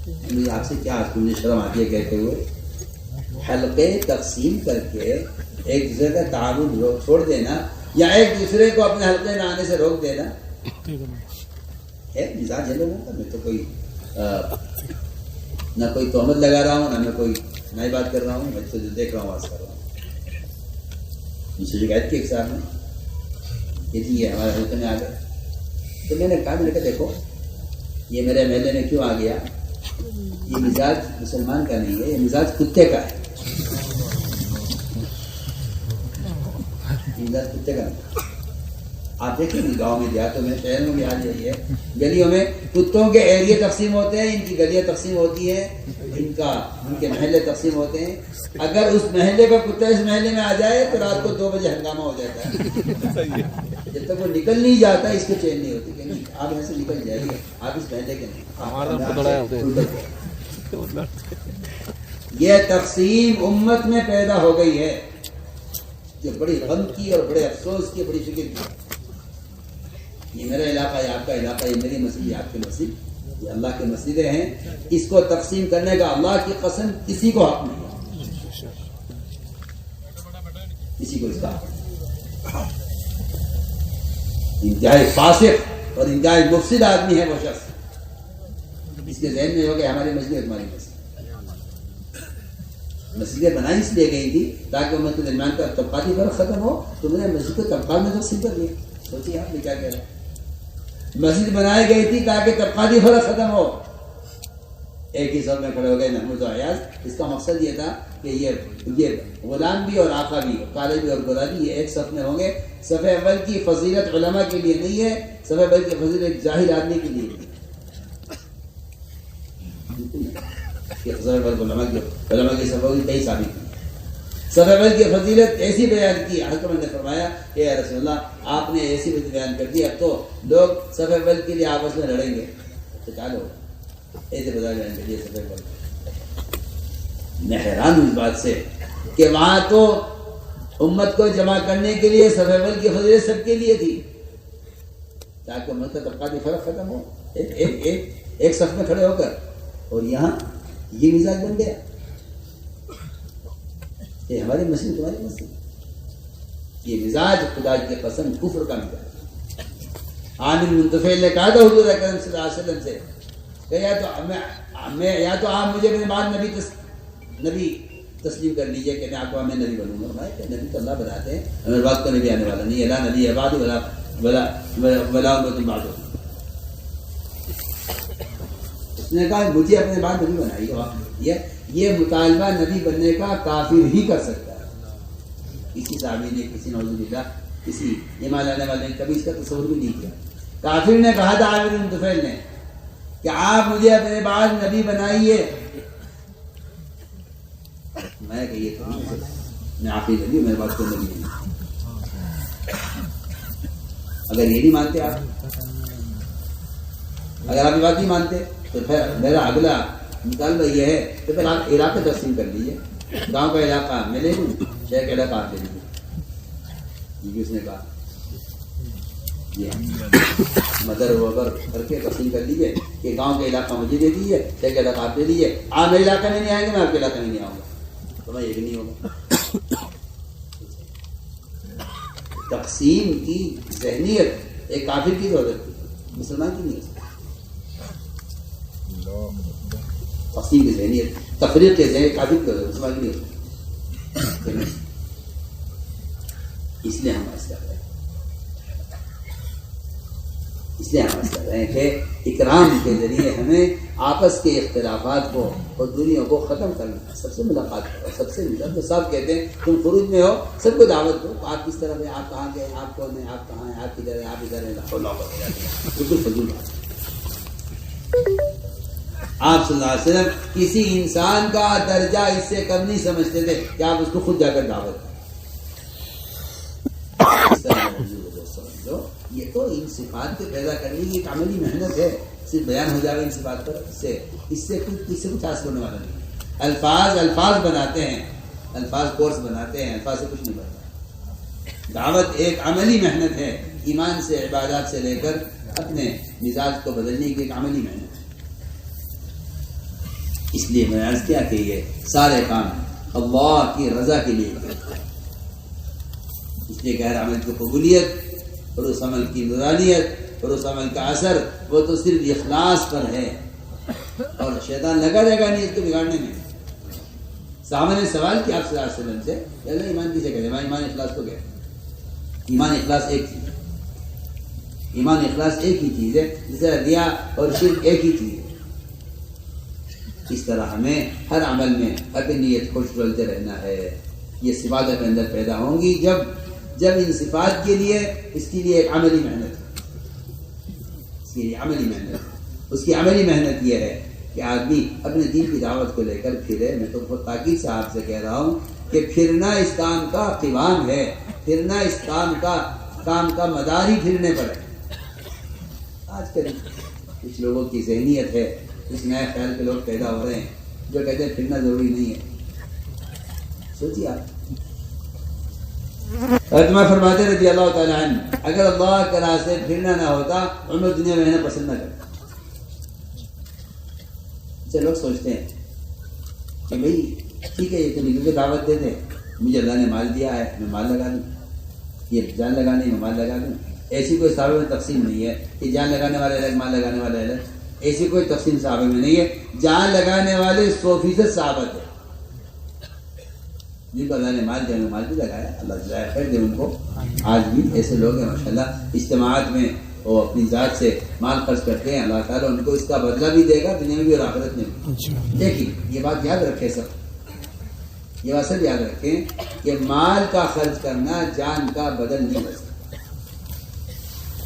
[SPEAKER 1] مجھے آپ سے کیا مجھے شرم آتی ہے کہتے ہوئے، حلقے تقسیم کر کے ایک دوسرے کا تعاون چھوڑ دینا یا ایک دوسرے کو اپنے حلقے میں آنے سے روک دینا ہے مزاج ہے لوگوں کا. میں تو کوئی نہ کوئی تہمت لگا رہا ہوں، نہ میں کوئی نئی بات کر رہا ہوں، میں تو جو دیکھ رہا ہوں آواز کر رہا ہوں. مجھ سے شکایت کی ایک صاحب نے کہ جی یہ ہمارے حلقے میں آ گئے، تو میں نے کہا دیکھو یہ میرے محلے میں کیوں آ گیا، یہ مزاج مسلمان کا نہیں ہے، یہ مزاج کتے کا ہے. مزاج کتے کا نہیں. آپ دیکھیں گے گاؤں میں دیہاتوں میں شہروں میں حال یہی ہے، گلیوں میں کتوں کے ایریے تقسیم ہوتے ہیں، ان کی گلیاں تقسیم ہوتی ہیں، ان کے محلے تقسیم ہوتے ہیں. اگر اس محلے کا کتا اس محلے میں آ جائے تو رات کو 2 بجے ہنگامہ ہو جاتا ہے. جب تک وہ نکل نہیں جاتا اس کو چین نہیں ہوتی کہ نہیں آپ یہاں سے نکل جائیے، آپ اس محلے کے نہیں. یہ تقسیم امت میں پیدا ہو گئی ہے جو بڑی غم کی اور بڑے افسوس کی، بڑی فکر کی. یہ میرا علاقہ ہے، آپ کا علاقہ، یہ میری مسجد ہے، آپ کی مسجد، یہ اللہ کی مسجدیں ہیں. اس کو تقسیم کرنے کا اللہ کی قسم کسی کو حق نہیں ہے، کسی کو اس کا حق نہیں. انتہائی فاسق اور انتہائی مفسد آدمی ہے وہ شخص. اس کے ذہن میں ہو کہ ہماری مسجد ہماری مسجد. مسجدیں بنائی اس لیے گئی تھی تاکہ امت کے درمیان کا طبقاتی فرق ختم ہو، تو میں نے مسجد کو طبقات میں تقسیم کر دیا. سوچیے آپ نے کیا کہہ رہے ہیں. مسجد بنائی گئی تھی تاکہ طبقاتی فرق ختم ہو. ایک ہی صف میں کھڑے ہو گئے محمود و ایاز. اس کا مقصد یہ تھا کہ یہ غلام بھی اور آقا بھی، کالے بھی اور گورا بھی، یہ ایک صف میں ہوں گے. صف اول کی فضیلت علماء کے لیے نہیں ہے، صف اول کی فضیلت ایک جاہل آدمی کے لیے نہیں ہے. علماء کی صف اول کئی ثابت کی. صف اول کی فضیلت ایسی بیان کی، حضرت نے فرمایا کہ یا رسول اللہ آپ نے ایسی بیان کر دی، اب تو لوگ صف اول کے لیے آپس میں لڑیں گے. تو کیا لوگ ایسے بتا بیان کر دیے صف اول. میں حیران ہوں اس بات سے کہ وہاں تو امت کو جمع کرنے کے لیے صف اول کی فضیلت سب کے لیے تھی تاکہ امت کا طبقاتی فرق ختم ہو، ایک صف میں کھڑے ہو کر. اور یہاں یہ مزاج بن گیا کہ ہماری مسجد تمہاری مسجد. یہ مزاج خدا کی قسم کفر کا مزاج. عامر بن طفیل نے کہا تھا حضور اکرم صلی اللہ علیہ وسلم سے کہ یا تو آپ مجھے اپنے بعد نبی تسلیم کر لیجئے کہ میں نبی بنوں گا. کہ نبی تو اللہ بناتے ہیں، ہمارے بعد تو نبی آنے والا نہیں ہے. لا نبی ہے بعد ولا امۃ بعد. اس نے کہا مجھے اپنے بعد نبی بنائیے. یہ مطالبہ نبی بننے کا کافر ہی کر سکتا ہے. کسی صحابی نے، کسی نعوذ باللہ کسی ایمان لانے والے نے کبھی اس کا تصور بھی نہیں کیا. کافر نے کہا تھا عامر بن طفیل نے کہ آپ مجھے اپنے بعد نبی بنائیے. میں کہ یہ میں آپ ہی نبی ہوں، میرے پاس کوئی نبی نہیں. اگر یہ نہیں مانتے آپ، اگر آپ یہ بات نہیں مانتے تو پھر میرا اگلا مطالبہ یہ ہے کہ پھر آپ علاقے تقسیم کر لیجیے. گاؤں کا علاقہ میں لے لوں، شہر کا علاقہ آپ لے لیجیے. یہ اس نے کہا یہ مدر وغیر کر کے تقسیم کر لیجیے کہ گاؤں کا علاقہ مجھے دے دیجیے، شہر کا علاقہ آپ دے دیجیے. آپ میرے علاقے میں نہیں آئیں گے، میں آپ کے علاقے میں نہیں آؤں گا. تو میں یہ بھی نہیں ہوگا. تقسیم کی ذہنیت ایک کافر کی ضرورت تھی، مسلمان کی نہیں. تقسیم کی ذہنیت، تفریق کے ذہن کافر کی ضرورت، مسلمان کی نہیں ہوتی. اس لیے ہم ایسا کر رہے ہیں، اس لیے ہم ایسا کر رہے ہیں کہ اکرام کے ذریعے ہمیں آپس کے اختلافات کو اور دوریوں کو ختم کرنا ہے. سب سے ملاقات کرو، سب سے ملو. تو سب کہتے ہیں تم خروج میں ہو، سب کو دعوت دو. آپ کس طرف ہیں، آپ کہاں گئے، آپ کون ہیں، آپ کہاں ہیں، آپ کدھر ہیں، آپ ادھر ہیں. بالکل فضول بات. آپ صلی اللہ علیہ وسلم کسی انسان کا درجہ اس سے کم نہیں سمجھتے تھے کہ آپ اس کو خود جا کر دعوت دیں. یہ تو ان صفات کے پیدا کرنے کی ایک عملی محنت ہے. صرف بیان ہو جائے ان صفات پر، اس سے کچھ حاصل ہونے والا نہیں. الفاظ بناتے ہیں، الفاظ کورس بناتے ہیں، الفاظ سے کچھ نہیں بنتا. دعوت ایک عملی محنت ہے، ایمان سے، عبادات سے لے کر اپنے مزاج کو بدلنے کی ایک عملی محنت ہے. اس لیے میں نے عرض کیا کہ یہ سارے کام اللہ کی رضا کے لیے کرتا ہے، اس لیے کہ ہر عمل کی قبولیت اور اس عمل کی نورانیت اور اس عمل کا اثر وہ تو صرف اخلاص پر ہے، اور شیطان لگا رہے گا نہیں اس کو بگاڑنے میں۔ صحابہ نے سوال کیا آپ صلی اللہ علیہ وسلم سے کہ اللہ ایمان کسے کہتے ہیں؟ ایمان اخلاص کو کہتے ہیں۔ ایمان اخلاص ایک چیز ہے، ایمان اخلاص ایک ہی چیز ہے، جیسے ریا اور شرک ایک ہی چیز ہے۔ اس طرح ہمیں ہر عمل میں اپنی نیت خوش ڈولتے رہنا ہے۔ یہ صفات اپنے اندر پیدا ہوں گی جب ان صفات کے لیے اس کے لیے ایک عملی محنت ہے، اس کے لیے عملی محنت ہے۔ اس کی عملی محنت یہ ہے کہ آدمی اپنے دین کی دعوت کو لے کر پھرے۔ میں تو بہت تاکید سے آپ سے کہہ رہا ہوں کہ پھرنا اس کام کا قوام ہے، پھرنا اس کام کا مدار ہی پھرنے پر ہے۔ آج کل کچھ لوگوں کی ذہنیت ہے، اس نئے خیال کے لوگ پیدا ہو رہے ہیں جو کہتے ہیں پھرنا ضروری نہیں ہے۔ سوچیے آپ، عمر فرماتے رضی اللہ تعالیٰ عنہ، اگر اللہ کے راستے پھرنا نہ ہوتا عمر دنیا میں رہنا پسند نہ کرتا۔ لوگ سوچتے ہیں کہ بھئی ٹھیک ہے یہ تو نکل کے دعوت دیتے ہیں، مجھے اللہ نے مال دیا ہے میں مال لگا دوں، یہ جان لگانے میں مال لگا دوں۔ ایسی کوئی صحابہ میں تقسیم نہیں ہے کہ جان لگانے والے الگ مال لگانے والے الگ، ایسی کوئی تقسیم صحابہ میں نہیں ہے۔ جان لگانے والے 100% صحابہ تھے، جن کو اللہ نے مال دیا مال بھی لگایا، اللہ جزائے خیر دے ان کو۔ آج بھی ایسے لوگ ہیں ماشاءاللہ، اجتماعات میں وہ اپنی ذات سے مال خرچ کرتے ہیں، اللہ تعالیٰ ان کو اس کا بدلہ بھی دے گا دنیا میں بھی اور آخرت میں بھی۔ لیکن یہ بات یاد رکھیں سب، یہ بات سب یاد رکھیں کہ مال کا خرچ کرنا جان کا بدل نہیں ہو سکتا۔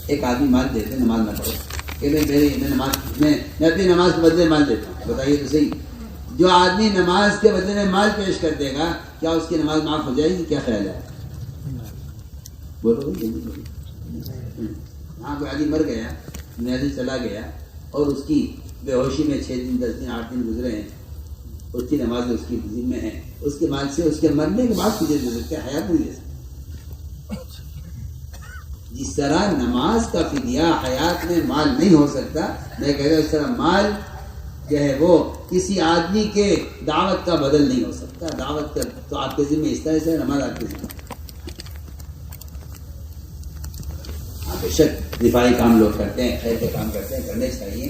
[SPEAKER 1] ایک آدمی مال دیتے نماز نہ پڑھے کہ میں اپنی نماز کے بدلے مال دیتا ہوں، بتائیے تو صحیح، جو آدمی نماز کے بدلے میں مال پیش کر دے گا کیا اس کی نماز معاف ہو جائے گی؟ کیا خیال ہے؟ بولو ہاں، کوئی آدمی مر گیا، نیازی چلا گیا اور اس کی بے ہوشی میں 6 دن 10 دن 8 دن گزرے ہیں، اس کی نماز اس کی ذمہ ہے، اس کے مال سے اس کے مرنے کے بعد تجھے دے سکتے، حیات نہیں دے سکتے۔ جس طرح نماز کا فدیہ حیات میں مال نہیں ہو سکتا، میں کہہ رہا ہوں اس طرح مال جو ہے وہ کسی آدمی کے دعوت کا بدل نہیں ہو سکتا۔ دعوت کا تو آپ کے ذمہ اس طرح سے، نماز آپ کے ذمہ۔ بے شک دفاعی کام لوگ کرتے ہیں، خیر کے کام کرتے ہیں، کرنے چاہیے،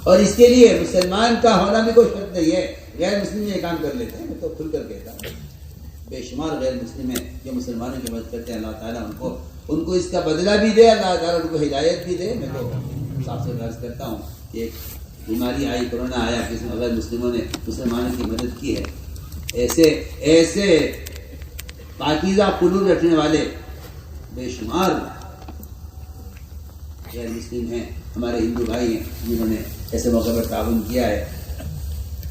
[SPEAKER 1] اور اس کے لیے مسلمان کا ہونا بھی کوئی شرط نہیں ہے۔ غیر مسلم یہ کام کر لیتے ہیں، میں تو کھل کر کہتا ہوں، بے شمار غیر مسلم ہیں جو مسلمانوں کی مدد کرتے ہیں، اللہ تعالیٰ ان کو اس کا بدلہ بھی دے، اللہ تعالیٰ ان کو ہدایت بھی دے۔ میں تو صاف سے عرض کرتا ہوں کہ ایک بیماری آئی، کورونا آیا، جس میں غیر مسلموں نے مسلمانوں کی مدد کی ہے۔ ایسے پاکیزہ قلوب رکھنے والے بے شمار غیر مسلم ہیں، ہمارے ہندو بھائی ہیں جنہوں نے ایسے موقع پر تعاون کیا ہے،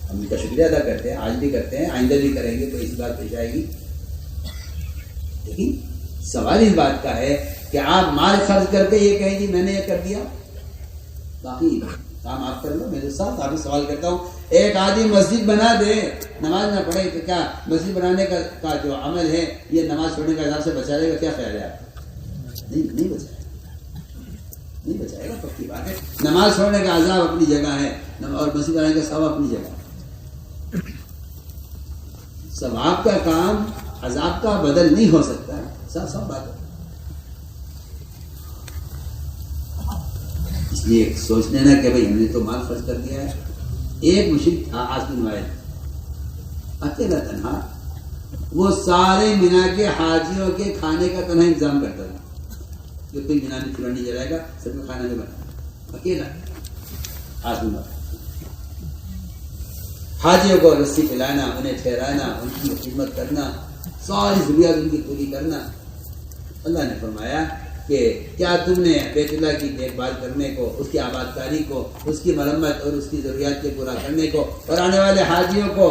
[SPEAKER 1] ہم ان کا شکریہ ادا کرتے ہیں، آج بھی کرتے ہیں، آئندہ بھی کریں گے، تو اس بات پیش آئے گی۔ لیکن سوال اس بات کا ہے کہ آپ مال خرچ کر کے یہ کہیں گی میں نے یہ کر دیا، باقی کام آپ کر لو۔ میرے ساتھ آپ سے سوال کرتا ہوں، ایک آدمی مسجد بنا دے نماز نہ پڑھے تو کیا مسجد بنانے کا جو عمل ہے یہ نماز پڑھنے کا عذاب سے بچا لے گا؟ کیا خیال ہے آپ کا؟ نہیں بچائے گا، پکی بات ہے۔ نماز چھوڑنے کا عذاب اپنی جگہ ہے اور مسجد بنانے کا ثواب اپنی جگہ ہے۔ ثواب کا کام عذاب کا بدل نہیں ہو سکتا ہے، سب بات ہے۔ اس لیے سوچ لینا کہ بھائی ہم نے تو مال خرچ کر دیا ہے۔ ایک مشرک تھا آج کی روایت، اکیلا تنہا، وہ سارے مینا کے حاجیوں کے کھانے کا تنہا انتظام کرتا تھا، جو کوئی مینا میں چولہا نہیں جلائے گا، سب میں کھانا نہیں بنا، اکیلا آدمی۔ حاجیوں کو رسی پلانا، انہیں ٹھہرانا، ان کی خدمت کرنا، ساری ضروریات ان کی پوری کرنا۔ اللہ نے فرمایا کہ کیا تم نے بیت اللہ کی دیکھ بھال کرنے کو، اس کی آباد کاری کو، اس کی مرمت اور اس کی ضروریات کے پورا کرنے کو اور آنے والے حاجیوں کو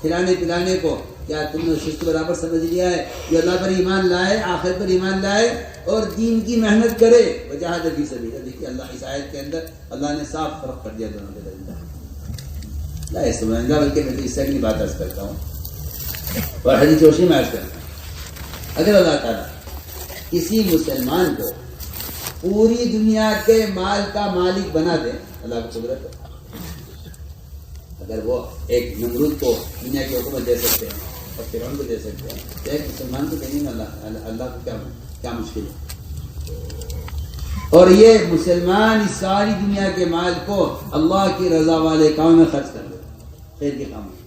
[SPEAKER 1] کھلانے پلانے کو، کیا تم نے شست برابر سمجھ لیا ہے؟ جو اللہ پر ایمان لائے، آخرت پر ایمان لائے اور دین کی محنت کرے، وجاہد فی سبیلہ۔ دیکھیے اللہ اس آیت کے اندر اللہ نے صاف فرق کر دیا دونوں کے درمیان۔ لا سمجھا، بلکہ میں تو اس سے اگلی بات عرض کرتا ہوں اور حدیث روشنی میں عرض کرتا ہوں، اگر اللہ تعالیٰ کسی مسلمان کو پوری دنیا کے مال کا مالک بنا دے، اللہ کو قدرت ہے، اگر وہ ایک نمرود کو دنیا کی حکومت دے سکتے ہیں اور فرعون کو دے سکتے ہیں تو ایک مسلمان کو دینے میں اللہ کو کیا مشکل ہے. اور یہ مسلمان اس ساری دنیا کے مال کو اللہ کی رضا والے کام میں خرچ کر دے, خیر کے کام میں.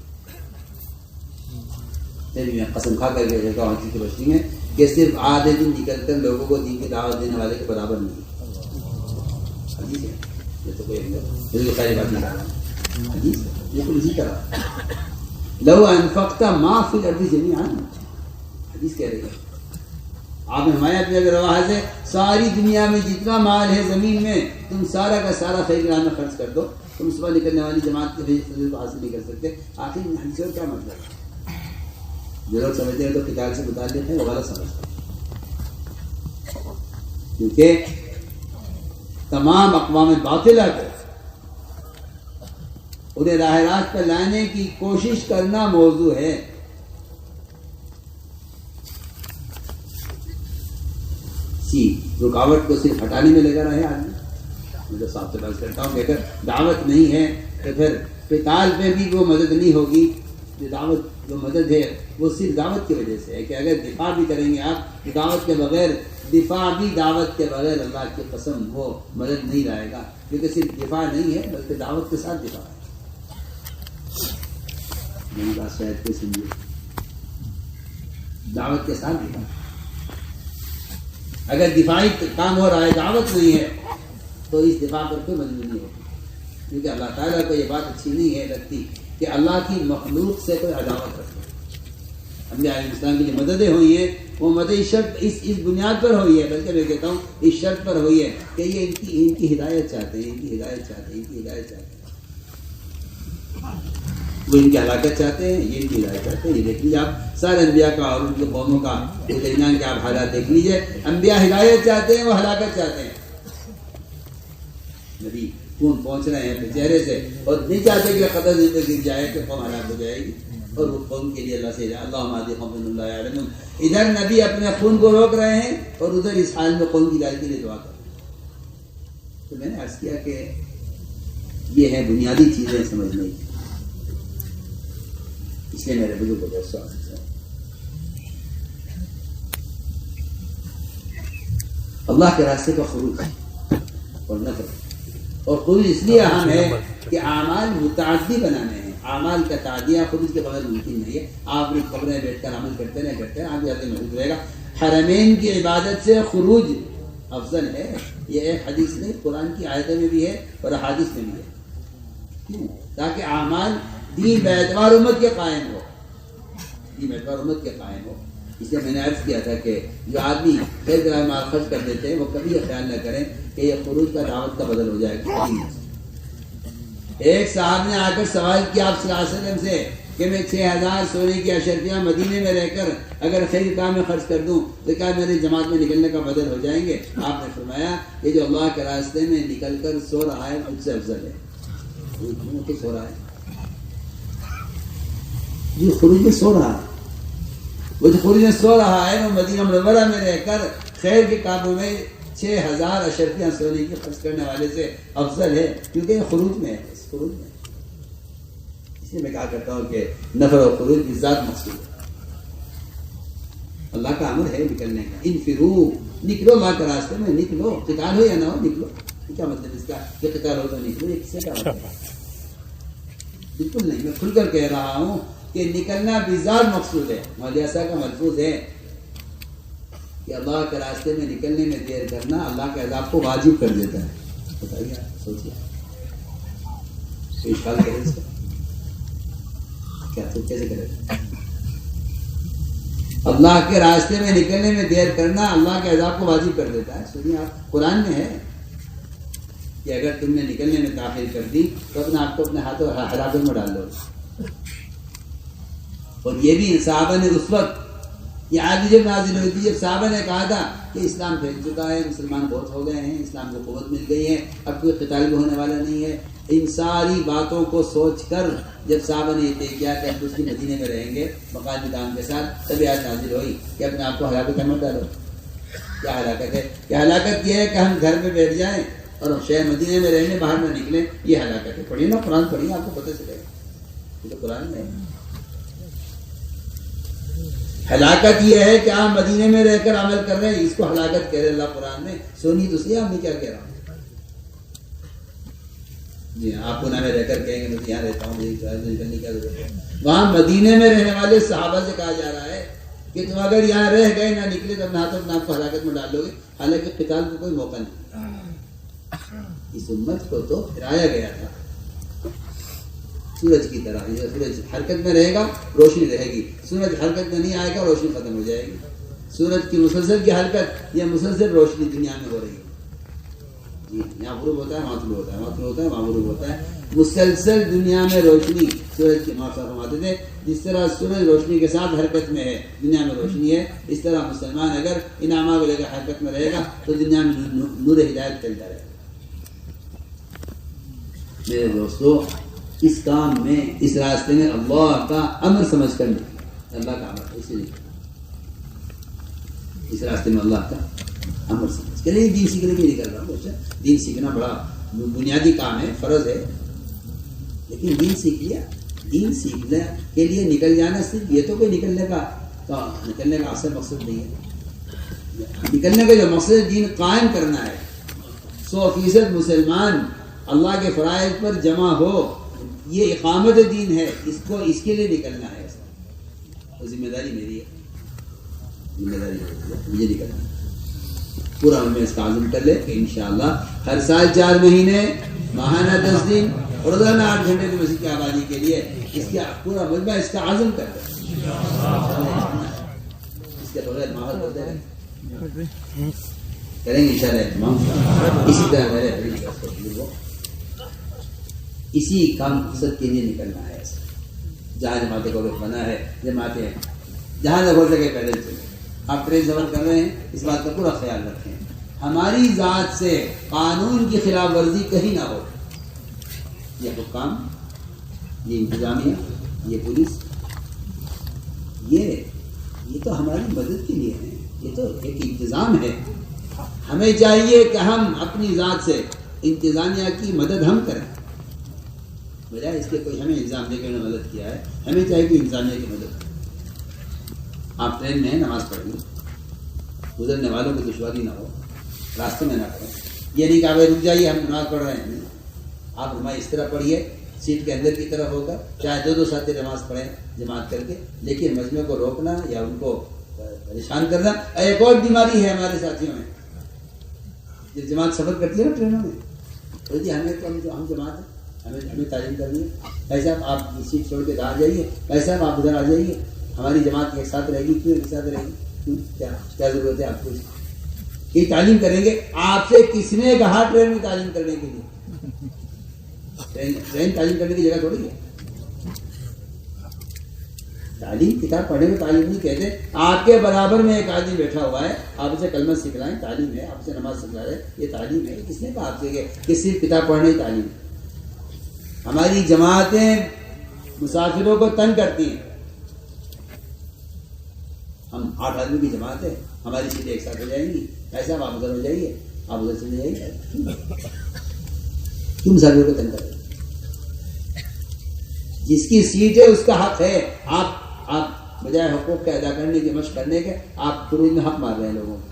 [SPEAKER 1] میں قسم کھا کر کے کہتا ہوں کی روشنی میں کہ صرف آدھے دن نکل کر لوگوں کو دین کی دعوت دینے والے کے برابر نہیں. حدیث ہے, یہ تو کوئی بالکل ساری بات نہیں کر رہا. حدیث ہے, بالکل اسی طرح لو انفقت ما فی الارض جميعا, حدیث کہہ رہی ہے. آپ نے ہمارے اپنے اگر رواج ہے ساری دنیا میں جتنا مال ہے زمین میں تم سارا کا سارا خیر کے راہ میں خرچ کر دو, تم صبح نکلنے والی جماعت کے فضیلت کو حاصل نہیں کر سکتے. آخر حدیث اور کیا مطلب ہے؟ جو لوگ سمجھتے ہیں تو کتاب سے متعلق ہے وہ غلط سمجھتے ہیں, کیونکہ تمام اقوام باطلہ کو انہیں راہ راست پر لانے کی کوشش کرنا موضوع ہے. رکاوٹ کو صرف ہٹانے میں لگا رہے آدمی. میں تو صاحب سے بات کرتا ہوں کہ اگر دعوت نہیں ہے تو پھر قتال پہ بھی وہ مدد نہیں ہوگی. دعوت جو مدد ہے وہ صرف دعوت کی وجہ سے ہے کہ اگر دفاع بھی کریں گے آپ دعوت کے بغیر, دفاع بھی دعوت کے بغیر اللہ کی قسم وہ مدد نہیں لائے گا, کیونکہ صرف دفاع نہیں ہے بلکہ دعوت کے ساتھ دفاع ہے. میری بات شاید کوئی سمجھے, دعوت کے ساتھ دفاع. اگر دفاعی کام ہو رہا ہے دعوت نہیں ہے تو اس دفاع پر کوئی مدد نہیں ہوگی, کیونکہ اللہ تعالیٰ کو یہ بات اچھی نہیں ہے لگتی کہ اللہ کی مخلوق سے کوئی عداوت رکھے. انبیاء علیہ السلام کی جو مددیں ہوئی ہیں وہ مدد شرط اس بنیاد پر ہوئی ہے, بلکہ میں کہتا ہوں اس شرط پر ہوئی ہے کہ یہ ان کی ہدایت چاہتے ہیں, ان کی ہدایت چاہتے ہیں, ان کی ہدایت چاہتے ہیں. وہ ان کی ہلاکت چاہتے ہیں, یہ ان کی ہدایت چاہتے ہیں. یہ دیکھ لیجیے آپ سارے انبیاء کا اور ان کے قوموں کا درمیان کے آپ حالات دیکھ لیجیے. انبیاء ہدایت چاہتے ہیں, وہ ہلاکت چاہتے ہیں. نبی خون پہنچ رہے ہیں اپنے چہرے سے اور نہیں چاہتے کہ قدر زندگی گر جائے کہ قوم ہلاک ہو جائے گی, اور وہ قوم کے لیے اللہ سے اللہم اہد قوما لا یعلمون. ادھر نبی اپنے خون کو روک رہے ہیں اور ادھر اس حال میں قوم کی ہدایت کے لیے دعا کر رہے ہیں. تو میں نے عرض کیا کہ یہ ہے بنیادی چیزیں سمجھنے کی. اس لیے میرے بزرگ کو بہت سوال ہے اللہ کے راستے کا خروج اور نفر. اور خروج اس لیے اہم ہے کہ اعمال متعدی بنانے ہیں. اعمال کا تعدیہ خروج کے بغیر ممکن نہیں ہے. آپ اپنی قبر میں بیٹھ کر عمل کرتے رہے آپ جاتے محدود رہے گا. حرمین کی عبادت سے خروج افضل ہے. یہ ایک حدیث نہیں, قرآن کی آیتیں میں بھی ہے اور احادیث میں بھی ہے. کیوں؟ تاکہ اعمال دین باعتبار امت کے قائم ہو, دین باعتبار امت کے قائم ہو. اس لیے میں نے عرض کیا تھا کہ جو آدمی خیر کے راہ میں مال خرچ کر دیتے ہیں وہ کبھی یہ خیال نہ کریں کہ یہ خروج کا دعوت کا بدل ہو جائے گا. ایک صاحب نے آ کر سوال کیا آپ صلی اللہ علیہ وسلم سے کہ میں 6000 سونے کی اشرفیاں مدینے میں رہ کر اگر خیر کام میں خرچ کر دوں تو کیا میرے جماعت میں نکلنے کا بدل ہو جائیں گے؟ آپ نے فرمایا کہ جو اللہ کے راستے میں نکل کر سو رہا ہے مجھ سے افضل ہے. سو رہا ہے جو خروج میں سو رہا ہے, وہ جو خروج میں سو رہا ہے وہ مدینہ منورہ میں رہ کر خیر کے کاموں میں 6000 اشرفیاں سونے کی خرچ کرنے والے سے افضل ہے, کیونکہ یہ خروج میں ہے. اس خروج میں اس لیے میں کہا کرتا ہوں کہ نفر و خروج کی ذات مقصود ہے. اللہ کا امر ہے نکلنے کا. انفرو, نکلو اللہ کے راستے میں, نکلو. قتال ہو یا نہ ہو نکلو. کیا مطلب اس کا کہ قتال ہو تو نکلو, یہ کس سے کا مطلب؟ بالکل نہیں. میں کھل کر کہہ رہا ہوں کہ نکلنا بذات مقصود ہے. مولانا صاحب کا ملفوظ ہے کہ اللہ کے راستے میں نکلنے میں دیر کرنا اللہ کے عذاب کو واجب کر دیتا ہے. بتائیے آپ سوچیے, کوئی اشکال کرے اس کا کیا تو کیسے کرے؟ اللہ کے راستے میں نکلنے میں دیر کرنا اللہ کے عذاب کو واجب کر دیتا ہے. سنیے آپ, قرآن میں ہے کہ اگر تم نے نکلنے میں تاخیر کر دی تو اپنے آپ کو اپنے ہاتھوں ہلاکت میں ڈال دو. اور یہ بھی صحابہ نے اس وقت یہ آیت جب نازل ہوئی تھی جب صحابہ نے کہا تھا کہ اسلام پھیل چکا ہے, مسلمان بہت ہو گئے ہیں, اسلام کو قوت مل گئی ہے, اب کوئی قتال بھی ہونے والا نہیں ہے. ان ساری باتوں کو سوچ کر جب صحابہ نے یہ طے کیا کہ ہم دوسری مدینے میں رہیں گے باقاعدہ کام کے ساتھ, تب آیت نازل ہوئی کہ اپنے آپ کو ہلاکت میں مت ڈالو. کیا ہلاکت ہے؟ کیا ہلاکت یہ ہے کہ ہم گھر میں بیٹھ جائیں اور شہر مدینے میں رہنے باہر نہ نکلیں, یہ ہلاکت ہے. پڑھیے نا قرآن, پڑھیے آپ کو پتہ چلے گا. یہ تو قرآن میں ہے. ہلاکت یہ ہے کہ آپ مدینے میں رہ کر عمل کر رہے ہیں، اس کو ہلاکت کہہ رہے اللہ قرآن میں. سونی تو سیاح میں کیا کہہ رہا ہوں. جی آپ پونا میں رہ کر کہیں گے میں یہاں رہتا ہوں، نکلنے کیا ضرورت ہے. وہاں مدینے میں رہنے والے صحابہ سے کہا جا رہا ہے کہ تم اگر یہاں رہ گئے نہ نکلے تو اپنا ہاتھ اپنے آپ کو ہلاکت میں ڈال دو گے. حالانکہ قتال کو کوئی موقع نہیں. اس امت کو تو پھرایا گیا تھا سورج کی طرح. یہ سورج حرکت میں رہے گا روشنی رہے گی، سورج حرکت میں نہیں آئے گا روشنی ختم ہو جائے گی. سورج کی مسلسل کی حرکت یا مسلسل روشنی دنیا میں ہو رہی ہے. جی یہاں غروب ہوتا ہے وہاں طلوع ہوتا ہے، وہاں طلوع ہوتا ہے وہاں غروب ہوتا ہے. مسلسل دنیا میں روشنی سورج کی معافی فرماتے تھے جس طرح سورج روشنی کے ساتھ حرکت میں ہے دنیا میں روشنی ہے، اس طرح مسلمان اگر ان اعمال کو لے کر حرکت میں رہے گا تو دنیا میں نور ہدایت چلتا رہے گا. میرے دوستو اس کام میں اس راستے میں اللہ کا امر سمجھ کر نہیں، اللہ کا امر اسی لیے اس راستے میں اللہ کا امر سمجھ کے لیے دین سیکھنے کے لیے کر رہا ہوں. دین سیکھنا بڑا بنیادی کام ہے، فرض ہے، لیکن دین سیکھ لیا. دین سیکھنے کے لیے نکل جانا صرف یہ تو کوئی نکلنے کا اصل مقصد نہیں ہے. نکلنے کا جو مقصد دین قائم کرنا ہے، 100% مسلمان اللہ کے فرائض پر جمع ہو، یہ اقامت دین ہے. اس کے لیے نکلنا ہے. وہ ذمہ داری میری ہے، ذمہ داری مجھے نکلنا ہے. پورا ہم اس کا عزم کر لے کہ انشاءاللہ ہر سال 4 مہینے، ماہانہ 10 دن، روزانہ 8 گھنٹے کی مسجد کی آبادی کے لیے اس کا پورا مجمع اس کا عزم کر لے. اس کے بغیر ماحول ہوتے رہے کریں گے انشاءاللہ اہتمام. اسی طرح میرے اسی کام مقصد کے لیے نکلنا ہے. جہاں جماعتیں کو بنا ہے، جماعتیں جہاں نہ ہو سکے پیدل چلے. آپ ٹرین سفر کر رہے ہیں اس بات کا پورا خیال رکھیں ہماری ذات سے قانون کی خلاف ورزی کہیں نہ ہو. یہ حکام، یہ انتظامیہ، یہ پولیس، یہ تو ہماری مدد کے لیے ہے. یہ تو ایک انتظام ہے. ہمیں چاہیے کہ ہم اپنی ذات سے انتظامیہ کی مدد ہم کریں، بجائے اس کے کوئی ہمیں الزام دے کے مدد کیا ہے. ہمیں چاہیے کہ انتظامیہ کی مدد کریں. آپ ٹرین میں نماز پڑھیں، گزرنے والوں کو دشواری نہ ہو، راستے میں نہ پڑھیں. یہ نہیں کہ آپ رک جائیے ہم نماز پڑھ رہے ہیں. آپ نماز اس طرح پڑھیے سیٹ کے اندر کی طرف ہو کر، چاہے 2 ساتھی نماز پڑھیں جماعت کر کے، لیکن مجمع کو روکنا یا ان کو پریشان کرنا ایک اور بیماری ہے ہمارے ساتھیوں میں. جب جماعت سفر کرتی ہے نا ٹرینوں میں، تو جی ہم جماعت ہیں، ہمیں تعلیم کرنی ہے. بھائی صاحب آپ سیٹ چھوڑ کے آ جائیے، بھائی صاحب آپ ادھر آ جائیے، ہماری جماعت ایک ساتھ رہے گی. کیوں ایک ساتھ رہے گی؟ کیا ضرورت ہے آپ کو؟ یہ تعلیم کریں گے. آپ سے کس نے کہا ٹرین میں تعلیم کرنے کے لیے؟ ٹرین تعلیم کرنے کی جگہ تھوڑی ہے. تعلیم کتاب پڑھنے میں تعلیم نہیں کہتے. آپ کے برابر میں ایک آدمی بیٹھا ہوا ہے، آپ اسے کلمہ سکھلائیں، تعلیم ہے. آپ سے نماز سکھلا رہے، یہ تعلیم ہے. کس نے کہا آپ سے کہ صرف کتاب پڑھنے کی تعلیم ہے؟ ہماری جماعتیں مسافروں کو تنگ کرتی ہیں. ہم 8 آدمی کی جماعت ہے، ہماری سیٹیں ایک ساتھ ہو جائیں گی. ایسا آپ ادھر ہو جائیے، آپ ادھر چلے جائیے. کیوں مسافروں کو تنگ کرتے؟ جس کی سیٹ ہے اس کا حق ہے. آپ بجائے حقوق کے ادا کرنے کی مشق کرنے کے، آپ خروج میں حق مار رہے ہیں لوگوں کو.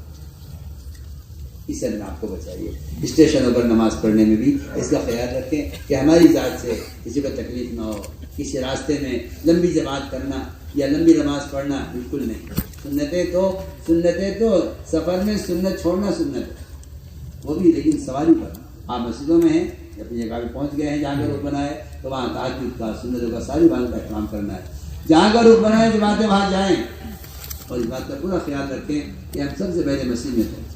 [SPEAKER 1] اس سے آپ کو بچائیے. اسٹیشنوں پر نماز پڑھنے میں بھی اس کا خیال رکھیں کہ ہماری ذات سے کسی کو تکلیف نہ ہو. کسی راستے میں لمبی جماعت کرنا یا لمبی نماز پڑھنا بالکل نہیں. سنتیں تو سفر میں سنت چھوڑنا سنت ہے، وہ بھی لیکن سواری پر. آپ مسجدوں میں ہیں، اپنی جگہ پہ پہنچ گئے ہیں جہاں کا رخ بنا ہے، تو وہاں تحجد کا، سنتوں کا، ساری باتوں کا اہتمام کرنا ہے. جہاں کا رخ بنا ہے جماعتیں وہاں جائیں، اور اس بات کا پورا خیال رکھیں کہ ہم سب سے پہلے مسجد میں پہنچیں.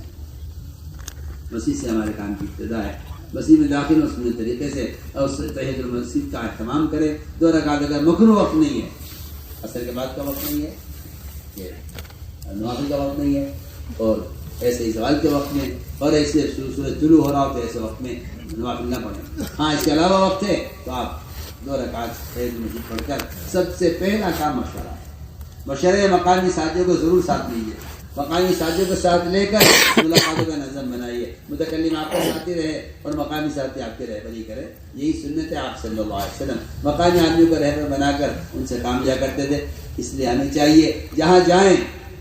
[SPEAKER 1] مسجد سے ہمارے کام کی ابتدا ہے. مسجد میں داخل ہو سنت طریقے سے، اور تحیۃ المسجد کا اہتمام کریں. 2 رکعت اگر مکروہ وقت نہیں ہے، عصر کے بعد کا وقت نہیں ہے، نوافل کا وقت نہیں ہے، اور ایسے ہی سوال کے وقت میں، اور ایسے سورج طلوع ہو رہا ہو تو ایسے وقت میں نوافل نہ پڑھیں. ہاں اس کے علاوہ وقت ہے تو آپ 2 رکعت تحیۃ المسجد پڑھ کر سب سے پہلا کام مشورہ ہے. مشورے مقامی ساتھیوں کو ضرور ساتھ لیجیے. مقامی ساتھیوں کو ساتھ لے کر ملاقاتوں کا نظم بنائیے، متکلم آپ کے ساتھی رہے اور مقامی ساتھی آپ کے رہبری کرے، یہی سنت ہے آپ صلی اللہ علیہ وسلم۔ مقامی آدمیوں کو رہبر بنا کر ان سے کام لیا کرتے تھے، اس لیے ہمیں چاہیے جہاں جائیں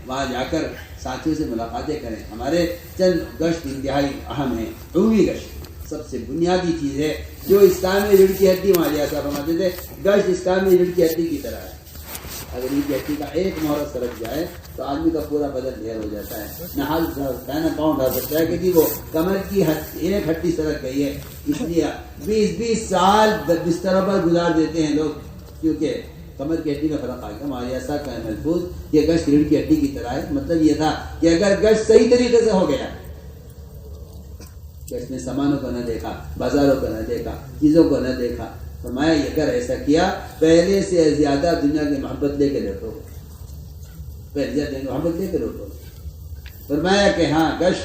[SPEAKER 1] وہاں جا کر ساتھیوں سے ملاقاتیں کریں۔ ہمارے چند گشت انتہائی اہم ہیں۔ عمومی گشت سب سے بنیادی چیز ہے، جو اسلام میں ریڑھ کی ہڈی، مالیہ صاحب فرماتے تھے گشت اسلام میں ریڑھ کی ہڈی کی طرح ہے۔ اگر ریڑھ کی ہڈی کا ایک محور سرک جائے تو آدمی کا پورا بدن ڈھیر ہو جاتا ہے، نہ ہاتھ اٹھا سکتا ہے نہ پاؤں اٹھا سکتا ہے، کیونکہ وہ کمر کی ایک ہڈی سرک گئی ہے۔ اس لیے 20 سال بستروں پر گزار دیتے ہیں لوگ، کیونکہ کمر کی ہڈی میں فرق آ گیا۔ مالیہ صاحب کا محفوظ یہ گشت ریڑھ کی ہڈی کی طرح ہے۔ مطلب یہ تھا کہ اگر گشت صحیح طریقے سے ہو گیا کہ اس نے سامانوں کو نہ دیکھا، بازاروں کو نہ دیکھا، چیزوں کو نہ دیکھا، فرمایا اگر ایسا کیا پہلے سے زیادہ دنیا کی محبت لے کے لوٹو گے، پہلے زیادہ محبت لے کے لوٹو گے۔ فرمایا کہ ہاں گشت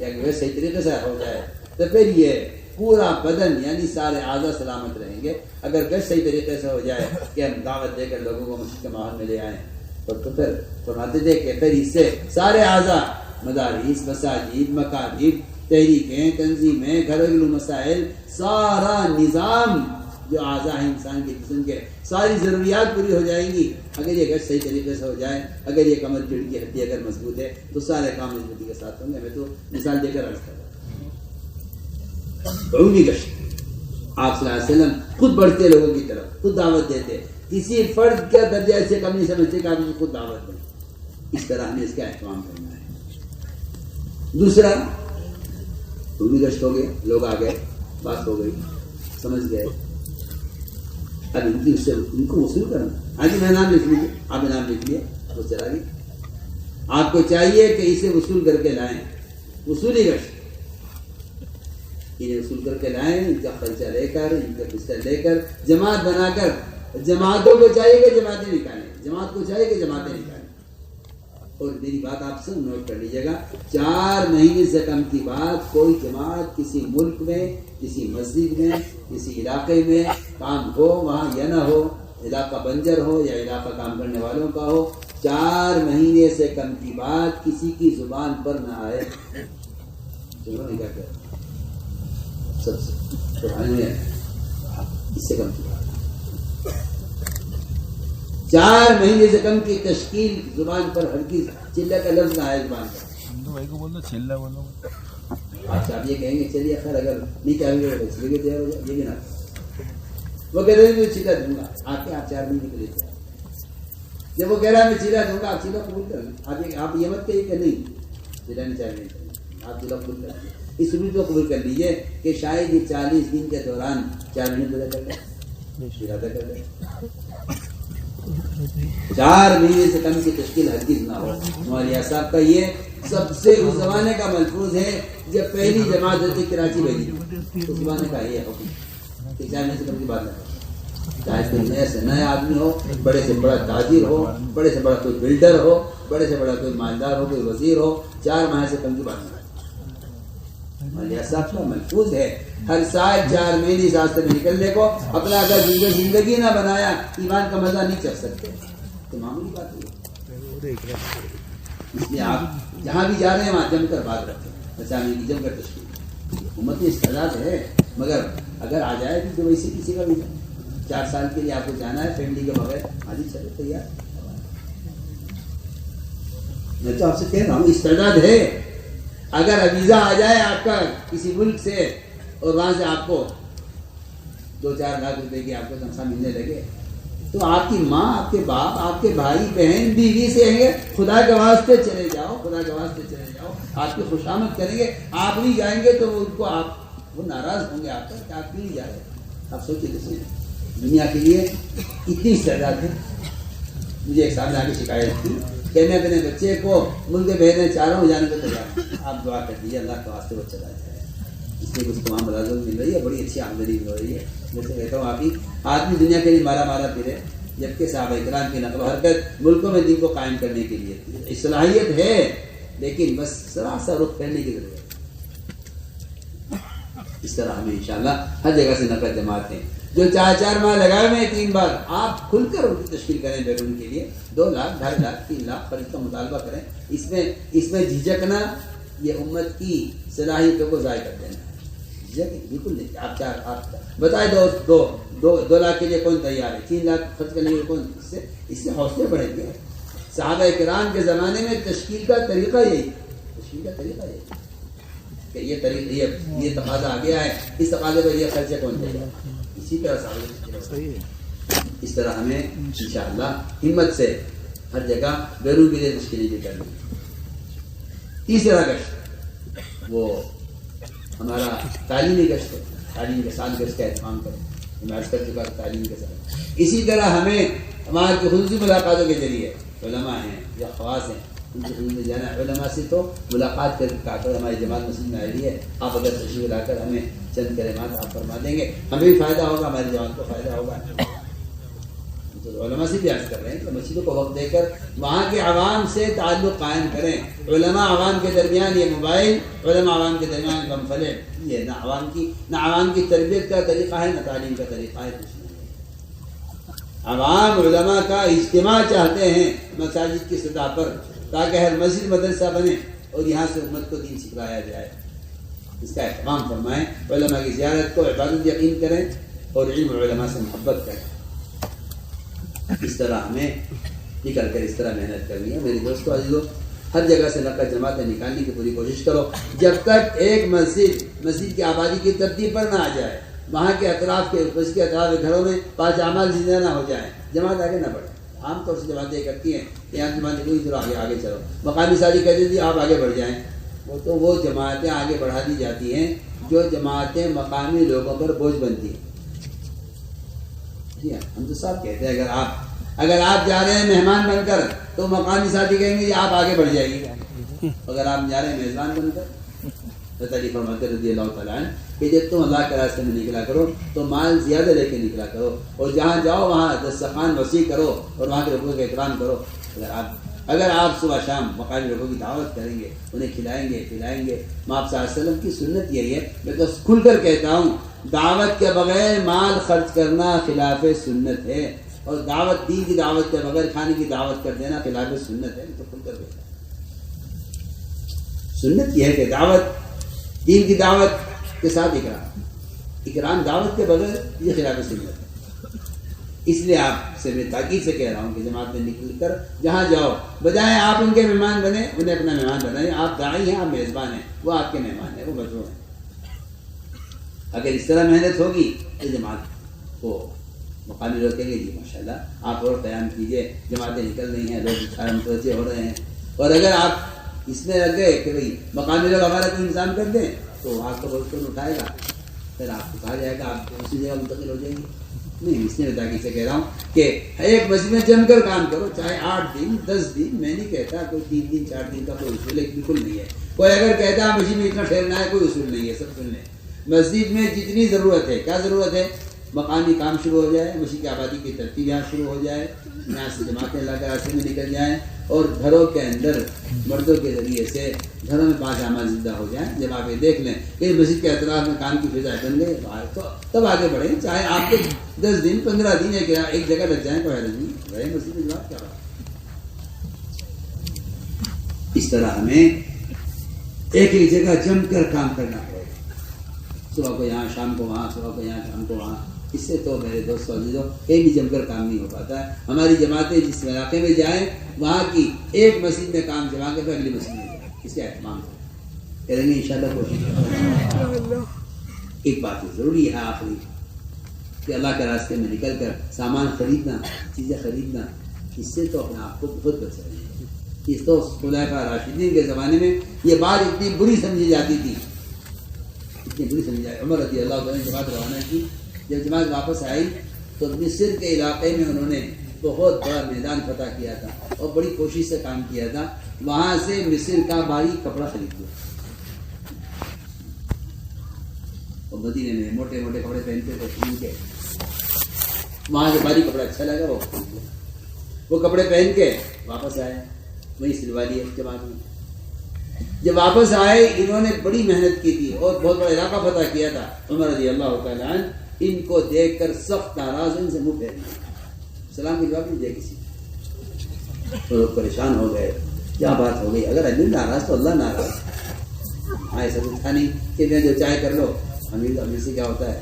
[SPEAKER 1] یا کہ صحیح طریقے سے ہو جائے تو پھر یہ پورا بدن یعنی سارے اعضاء سلامت رہیں گے۔ اگر گشت صحیح طریقے سے ہو جائے کہ ہم دعوت دے کر لوگوں کو مسجد کے ماحول میں لے آئیں اور تو پھر فرماتے تھے کہ پھر اس سے سارے اعضاء، مدارس، مساجد، مکاتب، تحریکیں، تنظیمیں، گھریلو مسائل، سارا نظام جو اعضاء ہیں انسان کے جسم کے، ساری ضروریات پوری ہو جائیں گی اگر یہ گشت صحیح طریقے سے ہو جائے۔ اگر یہ کمر ریڑھ کی ہڈی اگر مضبوط ہے تو سارے کام مضبوطی کے ساتھ ہوں گے۔ میں تو مثال دے کر عرض کر رہا ہوں، عمومی گشت آپ صلی اللہ علیہ وسلم خود بڑھتے لوگوں کی طرف، خود دعوت دیتے، کسی فرد کا درجہ ایسے کم نہیں سمجھتے کہ آپ نے خود دعوت دیں۔ اس طرح ہمیں اس کا اہتمام کرنا ہے۔ دوسرا عمومی گشت ہو گیا، لوگ آ گئے، بات ہو گئی، سمجھ گئے، اب ان کو وصول کرنا۔ ہاں جی میں نام لکھ لیجیے، آپ نے نام لکھ لیا، وہ چلا گیا۔ آپ کو چاہیے کہ اسے وصول کر کے لائیں، وصولی گشت، انہیں وصول کر کے لائیں، ان کا خرچہ لے کر، ان کا بستر لے کر، جماعت بنا کر۔ جماعتوں کو چاہیے کہ جماعتیں نکالیں، جماعت کو چاہیے کہ جماعتیں نکالیں۔ اور میری بات آپ سب نوٹ کر لیجیے گا، 4 مہینے سے کم کی بات کوئی جماعت کسی ملک میں، کسی مسجد میں، کسی علاقے میں کام ہو وہاں یا نہ ہو، علاقہ بنجر ہو یا علاقہ کام کرنے والوں کا ہو، 4 مہینے سے کم کی بات کسی کی زبان پر نہ آئے۔ کیا کہتے سب سے اس سے کم کی بات 4 مہینے سے کم کی تشکیل زبان پر ہرگز چلہ کا لفظ نہ آئے زبان پر۔ اچھا آپ یہ کہیں گے چلیے خیر اگر نہیں کہیں گے تو یہ تیار ہو جائے، یہ بھی نہ وہ کہہ رہے ہیں میں چیلا دوں گا، آپ کے آپ 4 مہینے کے لیے تیار۔ جب وہ کہہ رہا ہے میں چیلا دوں گا، آپ چیلا قبول کر لیں۔ آپ یہ مت کہیے کہ نہیں چیلا نہیں چاہیے، آپ چیلا قبول کر لیں۔ اس روز کو قبول کر لیجیے کہ شاید یہ 40 دن کے دوران 4 مہینے پورا کر لیں، ارادہ کر لیں۔ 4 مہینے سے کم کی تشکیل ہرگز نہ ہو۔ مالیہ صاحب کا یہ سب سے اس زمانے کا ملفوظ ہے جب پہلی جماعت کراچی بھیجی، اس زمانے کا یہ حکم کہ 4 مہینے سے کم کی بات نہ ہو۔ چاہے کوئی نئے سے نئے آدمی ہو، بڑے سے بڑا تاجر ہو، بڑے سے بڑا کوئی بلڈر ہو، بڑے سے بڑا کوئی مالدار ہو، کوئی وزیر ہو، 4 ماہ سے کم کی بات نہ ہو۔ مالیہ صاحب کا محفوظ ہے ہر سال 4 مہینے اس راستے میں نکلنے کو۔ اپنا اگر زندگی نہ بنایا ایمان کا مزہ نہیں چکھ سکتے، تو معمولی بات ہے۔ اس لیے آپ جہاں بھی جا رہے ہیں وہاں جم کر بات رکھیں، بچانے کی جم کر تشکیل۔ امت میں استعداد ہے، مگر اگر آ جائے بھی تو ویسے کسی کا بھی 4 سال کے لیے آپ کو جانا ہے فیملی کے بغیر، آج ہی چلے تیار۔ میں تو آپ سے کہہ رہا ہوں استعداد ہے۔ اگر ویزا آ جائے آپ کا کسی ملک سے اور وہاں سے آپ کو 2-4 لاکھ روپے کی آپ کو تنخواہ ملنے لگے تو آپ کی ماں، آپ کے باپ، آپ کے بھائی بہن بیوی سے کہیں گے خدا کے واسطے چلے جاؤ، خدا کے واسطے چلے جاؤ، آپ کی خوشامد کریں گے۔ آپ نہیں جائیں گے تو ان کو وہ ناراض ہوں گے آپ پر کہ آپ کیوں نہیں جا رہے۔ آپ سوچیے کسی دنیا کے لیے اتنی استعداد ہے۔ مجھے ایک سامنے آ کے شکایت کی کہ میں اپنے بچے کو ملک بھیجنے چاہ رہا ہوں، جانے کو تیار۔ آپ دعا کر دیجیے اللہ کے واسطے وہ چلا جائے، اس لیے کچھ تمام ملازمت مل رہی ہے، بڑی اچھی آمدنی ہو رہی ہے۔ جیسے کہتا ہوں آپ ہی آدمی دنیا کے لیے مارا پھرے، جبکہ صحابہ کرام کی نقل و حرکت ملکوں میں دین کو قائم کرنے کے لیے صلاحیت ہے، لیکن بس ذرا سا رخ کرنے کی ضرورت ہے۔ اس طرح ہمیں انشاءاللہ ہر جگہ سے نقل جماعت ہیں۔ جو 4 ماہ لگائے ہوئے 3 بار آپ کھل کر ان کی تشکیل کریں بیرون کے لیے 2 لاکھ 2.5 لاکھ 3 لاکھ خرید کا مطالبہ کریں. اس میں جھجکنا یہ امت کی صلاحیتوں کو ضائع کر دینا ہے. بالکل نہیں. آپ بتائیں 2 لاکھ کے لیے کون تیار ہے؟ 3 لاکھ خرچ کرنے کے لیے کون؟ اس سے حوصلے بڑھیں گے. صحابہ کرام کے زمانے میں تشکیل کا طریقہ یہی کہ یہ تقاضا آ گیا ہے, اس تقاضے پر یہ خرچہ کون دے گا؟ اسی طرح اس طرح ہمیں انشاءاللہ ہمت سے ہر جگہ بیرون کے لیے تشکیلیں بھی کرنی. تیسرا گشت وہ ہمارا تعلیمی گشت ہے. تعلیم کے ساتھ گشت کا اہتمام کریں. میں عرض کر چکا تعلیم کے ساتھ. اسی طرح ہمیں ہمارے جو خصوصی ملاقاتوں کے ذریعے علماء ہیں یا خواص ہیں ان کے خدمت میں جانا ہے. علماء سے تو ملاقات کر ہماری جماعت مسجد میں آ رہی ہے. آپ اگر تشریف لا کر ہمیں چند کلمات آپ فرما دیں گے, ہمیں بھی فائدہ ہوگا, ہماری جماعت کو فائدہ ہوگا. تو علماء سے بھی عرض کر رہے ہیں کہ مسجدوں کو وقت دے کر وہاں کے عوام سے تعلق قائم کریں. علماء عوام کے درمیان یہ موبائل, علماء عوام کے درمیان بمفلے, یہ نہ عوام کی تربیت کا طریقہ ہے, نہ تعلیم کا طریقہ ہے. کچھ نہیں. عوام علماء کا اجتماع چاہتے ہیں مساجد کی سطح پر, تاکہ ہر مسجد مدرسہ بنے اور یہاں سے امت کو دین سکھلایا جائے. اس کا اہتمام فرمائیں. علماء کی زیارت کو عبادت یقین کریں اور علم علماء سے محبت کریں. اس طرح ہمیں نکل کر اس طرح محنت کرنی ہے. میرے دوستو عزیزو, ہر جگہ سے نقل جماعتیں نکالنے کی پوری کوشش کرو. جب تک ایک مسجد کی آبادی کی ترتیب پر نہ آ جائے, وہاں کے اطراف کے مسجد کے اطراف کے گھروں میں 5 اعمال زندہ نہ ہو جائیں, جماعت آگے نہ بڑھے. عام طور سے جماعتیں کرتی ہیں کہ یہاں جماعتیں کوئی طرح آگے چلو. مقامی سازی کہتے تھے آپ آگے بڑھ جائیں. وہ جماعتیں آگے بڑھا دی جاتی ہیں جو جماعتیں مقامی لوگوں پر بوجھ بنتی ہیں. ہم تو صاحب کہتے ہیں اگر آپ جا رہے ہیں مہمان بن کر تو مقامی ساتھی کہیں گے آپ آگے بڑھ جائیں گے. اگر آپ جا رہے ہیں میزبان بن کر, فرماتے رضی اللہ تعالیٰ عنہ کہ جب تم اللہ کے راستے میں نکلا کرو تو مال زیادہ لے کے نکلا کرو, اور جہاں جاؤ وہاں دسترخوان وسیع کرو اور وہاں کے لوگوں کا احترام کرو. اگر آپ صبح شام مقامی لوگوں کی دعوت کریں گے, انہیں کھلائیں گے پلائیں گے. آپ صلی اللہ علیہ وسلم کی سنت یہی ہے. میں تو کھل کر کہتا ہوں, دعوت کے بغیر مال خرچ کرنا خلاف سنت ہے, اور دعوت دین کی دعوت کے بغیر کھانے کی دعوت کر دینا خلاف سنت ہے. تو کھل کر کہتا ہوں سنت یہ ہے کہ دعوت دین کی دعوت کے ساتھ اکرام دعوت کے بغیر یہ خلاف سنت ہے. اس لیے آپ سے میں تاکید سے کہہ رہا ہوں کہ جماعت میں نکل کر جہاں جاؤ, بجائے آپ ان کے مہمان بنے, انہیں اپنا مہمان بنائیں. آپ داعی ہیں, آپ میزبان ہیں, وہ آپ کے مہمان ہیں, وہ مجبور ہیں. اگر اس طرح محنت ہوگی تو جماعت کو مقامی لوگ کہیں گے جی ماشاء اللہ آپ اور قیام کیجیے, جماعتیں نکل رہی ہیں, لوگ متوجہ ہو رہے ہیں. اور اگر آپ اس میں لگ گئے کہ بھائی مقامی لوگ ہمارا کوئی انتظام کر دیں تو آپ کو بہت کون اٹھائے گا, پھر آپ کو کہا جائے گا آپ اسی جگہ منتقل ہو جائیں گے. نہیں, اس لیے میں تاکید سے کہہ رہا ہوں کہ ایک مسجد میں جم کر کام کرو, چاہے 8 دن 10 دن. میں نہیں کہتا کوئی 3 دن 4 دن کا کوئی اصول ہے, بالکل نہیں ہے. کوئی اگر کہتا ہے مسجد میں اتنا ٹھہرنا ہے, کوئی اصول نہیں ہے. سب سن لیں, مسجد میں جتنی ضرورت ہے, کیا ضرورت ہے, مقامی کام شروع ہو جائے, مسجد کی آبادی کی ترتیب یہاں شروع ہو جائے, یہاں سے جماعتیں اللہ کے راستے میں نکل جائیں, اور گھروں کے اندر مردوں کے ذریعے سے گھروں میں 5 اعمال زندہ ہو جائیں. جب آپ یہ دیکھ لیں کہ مسجد کے اطراف میں کام کی فضا بن گئی تو تب آگے بڑھیں. چاہے آپ کے 10 دن 15 دن ایک جگہ لگ جائیں, کوئی حرج نہیں, رہے مسجد میں جماعت کیا بات. اس طرح ہمیں ایک ہی جگہ جم کر کام کرنا پڑے گا. صبح کو یہاں, شام کو وہاں, صبح کو یہاں, شام کو وہاں. اس سے تو میرے دوستوں عزیزوں کہیں بھی جم کر کام نہیں ہو پاتا ہے. ہماری جماعتیں جس علاقے میں جائیں وہاں کی ایک مسجد میں کام جما کے پھر اگلی مسجد میں جائیں. اس کا اہتمام کریں گے انشاءاللہ. کوشش ایک بات ضروری ہے آخری کہ اللہ کے راستے میں نکل کر سامان خریدنا, چیزیں خریدنا, اس سے تو اپنے آپ کو بہت بچائیں. اس تو خلفاء راشدین کے زمانے میں یہ بات اتنی بری سمجھی جاتی تھی, اتنی بری سمجھی جاتی. عمر رضی اللہ عنہ نے جماعت روانہ کی. جب جماعت واپس آئی تو مصر کے علاقے میں انہوں نے بہت بڑا میدان فتح کیا تھا اور بڑی کوشش سے کام کیا تھا. وہاں سے مصر کا بھاری کپڑا خرید لیا, اور مدینے میں موٹے موٹے کپڑے پہنتے تھے پہن کے, وہاں سے بھاری کپڑا اچھا لگا, وہ کپڑے پہن کے واپس آئے, وہی سلوا لیے جماعت میں. جب واپس آئے انہوں نے بڑی محنت کی تھی اور بہت بڑا علاقہ فتح کیا تھا. عمر رضی اللہ تعالیٰ عنہ ان کو دیکھ کر سخت ناراض، ان سے منہ پھیر لیا، سلام کا جواب نہیں دیا کسی تو لوگ پریشان ہو گئے، کیا بات ہو گئی؟ اگر امیر ناراض تو اللہ ناراض؟ ایسا کچھ تھا نہیں کہ میں جو چاہے کر لو، امیر سے کیا ہوتا ہے؟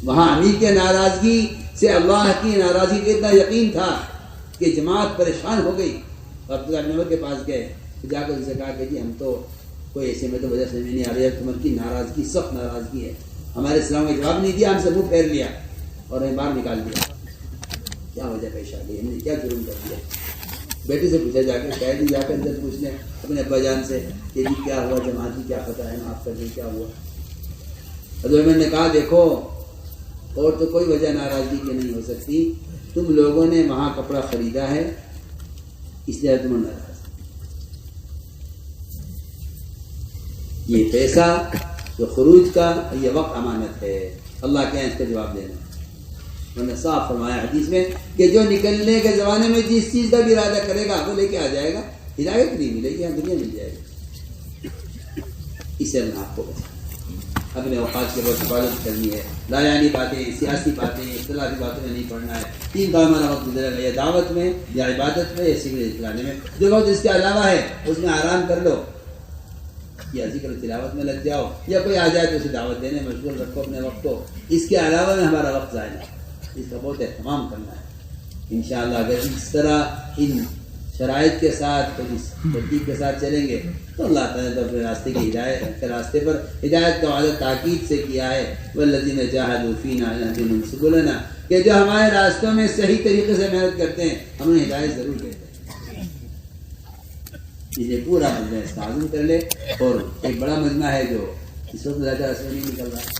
[SPEAKER 1] وہاں امیر کے ناراضگی سے اللہ کی ناراضگی کا اتنا یقین تھا کہ جماعت پریشان ہو گئی، عبداللہ بن عمر کے پاس گئے، جا کر ان سے کہا کہ جی ہم تو کوئی ایسے میں تو وجہ سے نہیں آ رہی ہے، تمہاری کی ناراضگی سخت ناراضگی ہے، ہمارے اسلام کا جواب نہیں دیا، ہم سے منہ پھیر لیا اور ہمیں باہر نکال دیا، کیا وجہ پیش آ گئی؟ ہم نے کیا جرم کر دیا؟ بیٹے سے پوچھا جا کے، شاید جا کر اندر پوچھ لیں اپنے ابا جان سے کہ جی کیا ہوا، جماعت کی کیا پتہ ہے، آپ کا کیا ہوا؟ حضرت عمر نے کہا دیکھو اور تو کوئی وجہ ناراضگی کی نہیں ہو سکتی، تم لوگوں نے وہاں کپڑا خریدا ہے اس لیے تم ناراض، یہ پیسہ جو خروج کا یہ وقت امانت ہے، اللہ کے اس کا جواب دینا۔ انہوں نے صاف فرمایا حدیث میں کہ جو نکلنے کے زمانے میں جس چیز کا بھی ارادہ کرے گا وہ لے کے آ جائے گا، ہدایت نہیں ملے گی، دنیا مل جائے گی۔ اسے میں آپ کو اپنے اوقات کے وقت حفاظت کرنی ہے، لایانی باتیں، سیاسی باتیں، اختلافی باتوں میں نہیں پڑھنا ہے، 3 کا ہمارا وقت گزرے گا، یا دعوت میں یا عبادت میں یا سگریٹ چلانے میں، جو وقت اس کے علاوہ ہے اس میں آرام کر لو، یا ذکر تلاوت میں لگ جاؤ، یا کوئی آ جائے تو اسے دعوت دینے مشغول رکھو اپنے وقت کو، اس کے علاوہ میں ہمارا وقت ضائع ہے، اس کا بہت اہتمام کرنا ہے۔ انشاءاللہ اگر اس طرح ان شرائط کے ساتھ اس ترتیب کے ساتھ چلیں گے تو اللہ تعالیٰ نے اپنے راستے کی ہدایت کے راستے پر ہدایت کا وعدہ تاکید سے کیا ہے، والذین جاہدوا فینا لنہدینہم سبلنا، کہ جو ہمارے راستوں میں صحیح طریقے سے محنت کرتے ہیں ہم انہیں ہدایت ضرور دیتے ہیں۔ یہ پورا مجمع اس کا عزم کر لے، اور ایک بڑا مجمع ہے جو اس وقت زیادہ اثر نہیں نکل رہا،